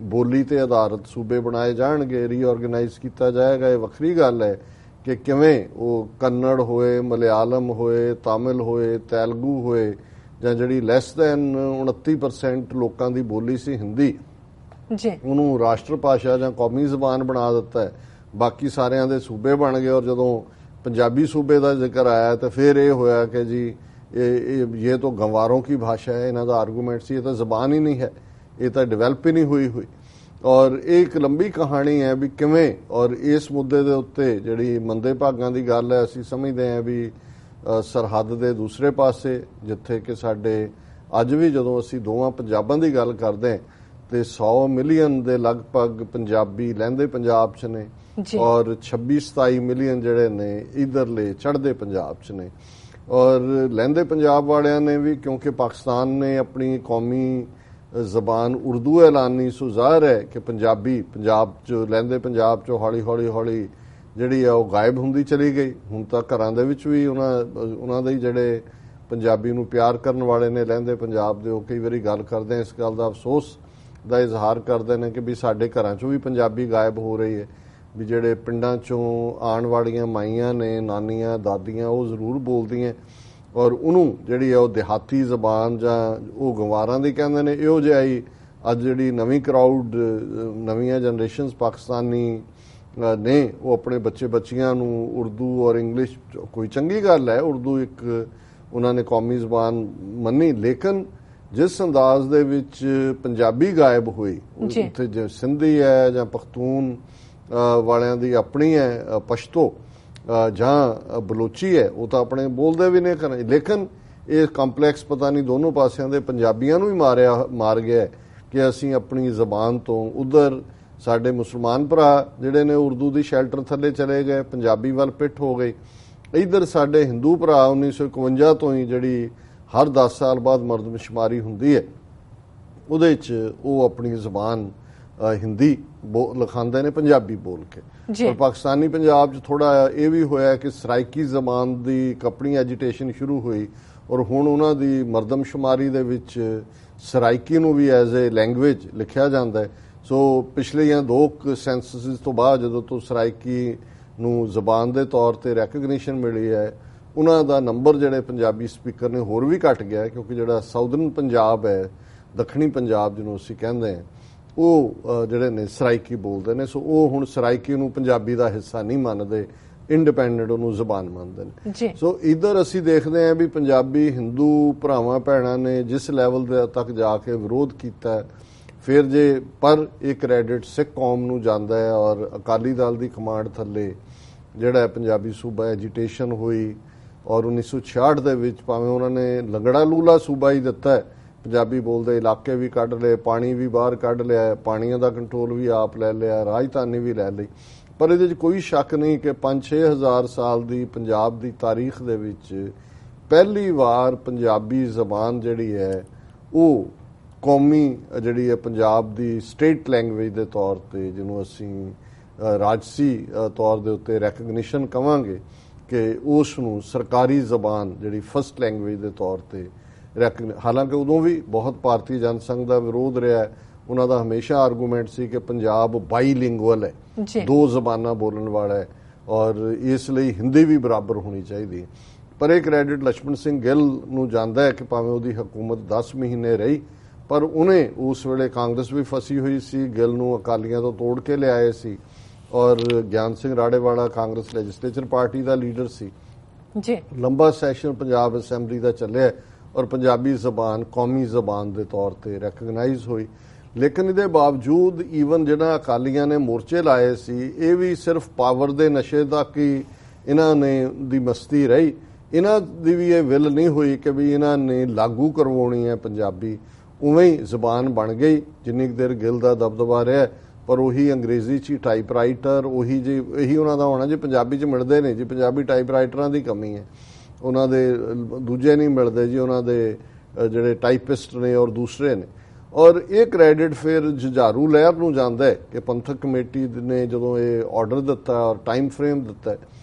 ਬੋਲੀ ਤੇ ਆਧਾਰਿਤ ਸੂਬੇ ਬਣਾਏ ਜਾਣਗੇ, ਰੀਆਰਗੇਨਾਈਜ਼ ਕੀਤਾ ਜਾਏਗਾ। ਇਹ ਵੱਖਰੀ ਗੱਲ ਹੈ ਕਿ ਕਿਵੇਂ ਉਹ ਕੰਨੜ ਹੋਏ, ਮਲਿਆਲਮ ਹੋਏ, ਤਾਮਿਲ ਹੋਏ, ਤੇਲਗੂ ਹੋਏ, ਜਾਂ ਜਿਹੜੀ ਲੈਸ ਦੈਨ 29% ਲੋਕਾਂ ਦੀ ਬੋਲੀ ਸੀ ਹਿੰਦੀ, ਉਹਨੂੰ ਰਾਸ਼ਟਰ ਭਾਸ਼ਾ ਜਾਂ ਕੌਮੀ ਜ਼ਬਾਨ ਬਣਾ ਦਿੱਤਾ ਹੈ। ਬਾਕੀ ਸਾਰਿਆਂ ਦੇ ਸੂਬੇ ਬਣ ਗਏ, ਔਰ ਜਦੋਂ ਪੰਜਾਬੀ ਸੂਬੇ ਦਾ ਜ਼ਿਕਰ ਆਇਆ ਤਾਂ ਫਿਰ ਇਹ ਹੋਇਆ ਕਿ ਜੀ ਇਹ ਤਾਂ ਗंवारों की भाषा है। ਇਹਨਾਂ ਦਾ ਆਰਗੂਮੈਂਟ ਸੀ ਇਹ ਤਾਂ ਜ਼ਬਾਨ ਹੀ ਨਹੀਂ ਹੈ, ਇਹ ਤਾਂ ਡਿਵੈਲਪ ਹੀ ਨਹੀਂ ਹੋਈ। ਔਰ ਇਹ ਇੱਕ ਲੰਬੀ ਕਹਾਣੀ ਹੈ ਵੀ ਕਿਵੇਂ, ਔਰ ਇਸ ਮੁੱਦੇ ਦੇ ਉੱਤੇ ਜਿਹੜੀ ਮੰਦੇ ਭਾਗਾਂ ਦੀ ਗੱਲ ਹੈ, ਅਸੀਂ ਸਮਝਦੇ ਹਾਂ ਵੀ ਸਰਹੱਦ ਦੇ ਦੂਸਰੇ ਪਾਸੇ ਜਿੱਥੇ ਕਿ ਸਾਡੇ ਅੱਜ ਵੀ ਜਦੋਂ ਅਸੀਂ ਦੋਵਾਂ ਪੰਜਾਬਾਂ ਦੀ ਗੱਲ ਕਰਦੇ ਹਾਂ ਤੇ 100 ਮਿਲੀਅਨ ਦੇ ਲਗਭਗ ਪੰਜਾਬੀ ਲਹਿੰਦੇ ਪੰਜਾਬ 'ਚ ਨੇ, ਔਰ 26-27 ਮਿਲੀਅਨ ਜਿਹੜੇ ਨੇ ਇਧਰਲੇ ਚੜ੍ਹਦੇ ਪੰਜਾਬ 'ਚ ਨੇ। ਔਰ ਲਹਿੰਦੇ ਪੰਜਾਬ ਵਾਲਿਆਂ ਨੇ ਵੀ ਕਿਉਂਕਿ ਪਾਕਿਸਤਾਨ ਨੇ ਆਪਣੀ ਕੌਮੀ ਜ਼ਬਾਨ ਉਰਦੂ ਐਲਾਨੀ, ਸੋ ਜ਼ਾਹਰ ਹੈ ਕਿ ਪੰਜਾਬੀ ਪੰਜਾਬ 'ਚ ਲਹਿੰਦੇ ਪੰਜਾਬ 'ਚੋਂ ਹੌਲੀ ਜਿਹੜੀ ਆ ਉਹ ਗਾਇਬ ਹੁੰਦੀ ਚਲੀ ਗਈ। ਹੁਣ ਤਾਂ ਘਰਾਂ ਦੇ ਵਿੱਚ ਵੀ ਉਹਨਾਂ ਦੇ ਜਿਹੜੇ ਪੰਜਾਬੀ ਨੂੰ ਪਿਆਰ ਕਰਨ ਵਾਲੇ ਨੇ ਲਹਿੰਦੇ ਪੰਜਾਬ ਦੇ, ਉਹ ਕਈ ਵਾਰੀ ਗੱਲ ਕਰਦੇ ਇਸ ਗੱਲ ਦਾ ਅਫਸੋਸ ਦਾ ਇਜ਼ਹਾਰ ਕਰਦੇ ਨੇ ਕਿ ਵੀ ਸਾਡੇ ਘਰਾਂ 'ਚੋਂ ਵੀ ਪੰਜਾਬੀ ਗਾਇਬ ਹੋ ਰਹੀ ਹੈ। ਵੀ ਜਿਹੜੇ ਪਿੰਡਾਂ 'ਚੋਂ ਆਉਣ ਵਾਲੀਆਂ ਮਾਈਆਂ ਨੇ, ਨਾਨੀਆਂ, ਦਾਦੀਆਂ, ਉਹ ਜ਼ਰੂਰ ਬੋਲਦੀਆਂ, ਔਰ ਉਹਨੂੰ ਜਿਹੜੀ ਆ ਉਹ ਦਿਹਾਤੀ ਜ਼ਬਾਨ ਜਾਂ ਉਹ ਗੰਵਾਰਾਂ ਦੀ ਕਹਿੰਦੇ ਨੇ। ਇਹੋ ਜਿਹਾ ਹੀ ਅੱਜ ਜਿਹੜੀ ਨਵੀਂ ਕਰਾਊਡ, ਨਵੀਆਂ ਜਨਰੇਸ਼ਨਸ ਪਾਕਿਸਤਾਨੀ ਨੇ, ਉਹ ਆਪਣੇ ਬੱਚਿਆਂ ਨੂੰ ਉਰਦੂ ਔਰ ਇੰਗਲਿਸ਼, ਕੋਈ ਚੰਗੀ ਗੱਲ ਹੈ, ਉਰਦੂ ਇੱਕ ਉਹਨਾਂ ਨੇ ਕੌਮੀ ਜ਼ਬਾਨ ਮੰਨੀ, ਲੇਕਿਨ ਜਿਸ ਅੰਦਾਜ਼ ਦੇ ਵਿੱਚ ਪੰਜਾਬੀ ਗਾਇਬ ਹੋਈ, ਉੱਥੇ ਜੇ ਸਿੰਧੀ ਹੈ ਜਾਂ ਪਖਤੂਨ ਵਾਲਿਆਂ ਦੀ ਆਪਣੀ ਹੈ, ਪਸ਼ਤੋ ਜਾਂ ਬਲੋਚੀ ਹੈ, ਉਹ ਤਾਂ ਆਪਣੇ ਬੋਲਦੇ ਵੀ ਨਹੀਂ ਕਰਨ, ਲੇਕਿਨ ਇਹ ਕੰਪਲੈਕਸ ਪਤਾ ਨਹੀਂ ਦੋਨੋਂ ਪਾਸਿਆਂ ਦੇ ਪੰਜਾਬੀਆਂ ਨੂੰ ਵੀ ਮਾਰ ਗਿਆ ਕਿ ਅਸੀਂ ਆਪਣੀ ਜ਼ਬਾਨ ਤੋਂ ਉਧਰ ਸਾਡੇ ਮੁਸਲਮਾਨ ਭਰਾ ਜਿਹੜੇ ਨੇ ਉਰਦੂ ਦੀ ਸ਼ੈਲਟਰ ਥੱਲੇ ਚਲੇ ਗਏ, ਪੰਜਾਬੀ ਵੱਲ ਪਿੱਠ ਹੋ ਗਈ। ਇਧਰ ਸਾਡੇ ਹਿੰਦੂ ਭਰਾ 1951 ਤੋਂ ਹੀ ਜਿਹੜੀ ਹਰ 10 ਸਾਲ ਬਾਅਦ ਮਰਦਮਸ਼ੁਮਾਰੀ ਹੁੰਦੀ ਹੈ, ਉਹਦੇ 'ਚ ਉਹ ਆਪਣੀ ਜ਼ਬਾਨ ਹਿੰਦੀ ਲਿਖਾਉਂਦੇ ਨੇ ਪੰਜਾਬੀ ਬੋਲ ਕੇ। ਪਰ ਪਾਕਿਸਤਾਨੀ ਪੰਜਾਬ 'ਚ ਥੋੜਾ ਇਹ ਵੀ ਹੋਇਆ ਕਿ ਸਰਾਇਕੀ ਜ਼ਬਾਨ ਦੀ ਇੱਕ ਆਪਣੀ ਐਜੀਟੇਸ਼ਨ ਸ਼ੁਰੂ ਹੋਈ, ਔਰ ਹੁਣ ਉਹਨਾਂ ਦੀ ਮਰਦਮਸ਼ੁਮਾਰੀ ਦੇ ਵਿੱਚ ਸਰਾਇਕੀ ਨੂੰ ਵੀ ਐਜ਼ ਏ ਲੈਂਗੁਏਜ ਲਿਖਿਆ ਜਾਂਦਾ ਹੈ। ਸੋ ਪਿਛਲੀਆਂ 2 ਸੈਂਸਸ ਤੋਂ ਬਾਅਦ ਜਦੋਂ ਤੋਂ ਸਰਾਇਕੀ ਨੂੰ ਜ਼ਬਾਨ ਦੇ ਤੌਰ ਤੇ ਰੈਕਗਨੀਸ਼ਨ ਮਿਲੀ ਹੈ, ਉਹਨਾਂ ਦਾ ਨੰਬਰ ਜਿਹੜੇ ਪੰਜਾਬੀ ਸਪੀਕਰ ਨੇ ਹੋਰ ਵੀ ਘਟ ਗਿਆ, ਕਿਉਂਕਿ ਜਿਹੜਾ ਸਾਊਦਰਨ ਪੰਜਾਬ ਹੈ, ਦੱਖਣੀ ਪੰਜਾਬ ਜਿਹਨੂੰ ਅਸੀਂ ਕਹਿੰਦੇ ਹਾਂ, ਉਹ ਜਿਹੜੇ ਨੇ ਸਰਾਇਕੀ ਬੋਲਦੇ ਨੇ। ਸੋ ਉਹ ਹੁਣ ਸਰਾਇਕੀ ਨੂੰ ਪੰਜਾਬੀ ਦਾ ਹਿੱਸਾ ਨਹੀਂ ਮੰਨਦੇ, ਇੰਡੀਪੈਂਡੈਂਟ ਉਹਨੂੰ ਜ਼ਬਾਨ ਮੰਨਦੇ ਨੇ। ਸੋ ਇਧਰ ਅਸੀਂ ਦੇਖਦੇ ਹਾਂ ਵੀ ਪੰਜਾਬੀ ਹਿੰਦੂ ਭਰਾਵਾਂ ਭੈਣਾਂ ਨੇ ਜਿਸ ਲੈਵਲ ਦੇ ਤੱਕ ਜਾ ਕੇ ਵਿਰੋਧ ਕੀਤਾ, ਫਿਰ ਜੇ ਪਰ ਇਹ ਕ੍ਰੈਡਿਟ ਸਿੱਖ ਕੌਮ ਨੂੰ ਜਾਂਦਾ ਹੈ, ਔਰ ਅਕਾਲੀ ਦਲ ਦੀ ਕਮਾਂਡ ਥੱਲੇ ਜਿਹੜਾ ਪੰਜਾਬੀ ਸੂਬਾ ਐਜੀਟੇਸ਼ਨ ਹੋਈ, ਔਰ 1966 ਦੇ ਵਿੱਚ ਭਾਵੇਂ ਉਹਨਾਂ ਨੇ ਲੰਗੜਾ ਲੂਲਾ ਸੂਬਾ ਹੀ ਦਿੱਤਾ ਹੈ, ਪੰਜਾਬੀ ਬੋਲਦੇ ਇਲਾਕੇ ਵੀ ਕੱਢ ਲਏ, ਪਾਣੀ ਵੀ ਬਾਹਰ ਕੱਢ ਲਿਆ, ਪਾਣੀਆਂ ਦਾ ਕੰਟਰੋਲ ਵੀ ਆਪ ਲੈ ਲਿਆ, ਰਾਜਧਾਨੀ ਵੀ ਲੈ ਲਈ। ਪਰ ਇਹਦੇ 'ਚ ਕੋਈ ਸ਼ੱਕ ਨਹੀਂ ਕਿ 5-6 ਹਜ਼ਾਰ ਸਾਲ ਦੀ ਪੰਜਾਬ ਦੀ ਤਾਰੀਖ ਦੇ ਵਿੱਚ ਪਹਿਲੀ ਵਾਰ ਪੰਜਾਬੀ ਜ਼ਬਾਨ ਜਿਹੜੀ ਹੈ ਉਹ ਕੌਮੀ ਜਿਹੜੀ ਹੈ ਪੰਜਾਬ ਦੀ ਸਟੇਟ ਲੈਂਗੁਏਜ ਦੇ ਤੌਰ ਤੇ, ਜਿਹਨੂੰ ਅਸੀਂ ਰਾਜਸੀ ਤੌਰ ਦੇ ਉੱਤੇ ਰੈਕਗਨੀਸ਼ਨ ਕਵਾਂਗੇ, ਕਿ ਉਸ ਨੂੰ ਸਰਕਾਰੀ ਜ਼ਬਾਨ ਜਿਹੜੀ ਫਸਟ ਲੈਂਗੁਏਜ ਦੇ ਤੌਰ ਤੇ ਹਾਲਾਂਕਿ ਉਦੋਂ ਵੀ ਬਹੁਤ ਭਾਰਤੀ ਜਨਸੰਘ ਦਾ ਵਿਰੋਧ ਰਿਹਾ। ਉਹਨਾਂ ਦਾ ਹਮੇਸ਼ਾ ਆਰਗੂਮੈਂਟ ਸੀ ਕਿ ਪੰਜਾਬ ਬਾਈਲਿੰਗੁਅਲ ਹੈ, 2 ਜ਼ਬਾਨਾਂ ਬੋਲਣ ਵਾਲਾ ਹੈ, ਔਰ ਇਸ ਲਈ ਹਿੰਦੀ ਵੀ ਬਰਾਬਰ ਹੋਣੀ ਚਾਹੀਦੀ ਹੈ। ਪਰ ਇਹ ਕ੍ਰੈਡਿਟ ਲਛਮਣ ਸਿੰਘ ਗਿੱਲ ਨੂੰ ਜਾਂਦਾ ਹੈ ਕਿ ਭਾਵੇਂ ਉਹਦੀ ਹਕੂਮਤ 10 ਮਹੀਨੇ ਰਹੀ, ਪਰ ਉਹਨੇ ਉਸ ਵੇਲੇ ਕਾਂਗਰਸ ਵੀ ਫਸੀ ਹੋਈ ਸੀ, ਗਿੱਲ ਨੂੰ ਅਕਾਲੀਆਂ ਤੋਂ ਤੋੜ ਕੇ ਲਿਆਏ ਸੀ, ਔਰ ਗਿਆਨ ਸਿੰਘ ਰਾੜੇਵਾਲਾ ਕਾਂਗਰਸ ਲੈਜਿਸਲੇਚਰ ਪਾਰਟੀ ਦਾ ਲੀਡਰ ਸੀ ਜੀ। ਲੰਬਾ ਸੈਸ਼ਨ ਪੰਜਾਬ ਅਸੈਂਬਲੀ ਦਾ ਚੱਲਿਆ ਔਰ ਪੰਜਾਬੀ ਜ਼ਬਾਨ ਕੌਮੀ ਜ਼ਬਾਨ ਦੇ ਤੌਰ ਤੇ ਰੈਕਗਨਾਈਜ਼ ਹੋਈ। ਲੇਕਿਨ ਇਹਦੇ ਬਾਵਜੂਦ ਈਵਨ ਜਿਹੜਾ ਅਕਾਲੀਆਂ ਨੇ ਮੋਰਚੇ ਲਾਏ ਸੀ, ਇਹ ਵੀ ਸਿਰਫ ਪਾਵਰ ਦੇ ਨਸ਼ੇ ਤੱਕ ਹੀ ਇਹਨਾਂ ਨੇ ਦੀ ਮਸਤੀ ਰਹੀ। ਇਹਨਾਂ ਦੀ ਵੀ ਇਹ ਵਿਲ ਨਹੀਂ ਹੋਈ ਕਿ ਵੀ ਇਹਨਾਂ ਨੇ ਲਾਗੂ ਕਰਵਾਉਣੀ ਹੈ ਪੰਜਾਬੀ। ਉਵੇਂ ਹੀ ਜ਼ਬਾਨ ਬਣ ਗਈ ਜਿੰਨੀ ਕੁ ਦੇਰ ਗਿੱਲ ਦਾ ਦਬਦਬਾ ਰਿਹਾ, ਪਰ ਉਹੀ ਅੰਗਰੇਜ਼ੀ 'ਚ ਟਾਈਪਰਾਈਟਰ ਇਹੀ ਉਹਨਾਂ ਦਾ ਹੋਣਾ ਜੀ। ਪੰਜਾਬੀ 'ਚ ਮਿਲਦੇ ਨਹੀਂ ਜੀ, ਪੰਜਾਬੀ ਟਾਈਪਰਾਈਟਰਾਂ ਦੀ ਕਮੀ ਹੈ, ਉਹਨਾਂ ਦੇ ਦੂਜੇ ਨਹੀਂ ਮਿਲਦੇ ਜੀ, ਉਹਨਾਂ ਦੇ ਜਿਹੜੇ ਟਾਈਪਿਸਟ ਨੇ ਔਰ ਦੂਸਰੇ ਨੇ। ਔਰ ਇਹ ਕ੍ਰੈਡਿਟ ਫਿਰ ਜੁਝਾਰੂ ਲਹਿਰ ਨੂੰ ਜਾਂਦਾ ਹੈ ਕਿ ਪੰਥਕ ਕਮੇਟੀ ਨੇ ਜਦੋਂ ਇਹ ਆਰਡਰ ਦਿੱਤਾ ਔਰ ਟਾਈਮ ਫਰੇਮ ਦਿੱਤਾ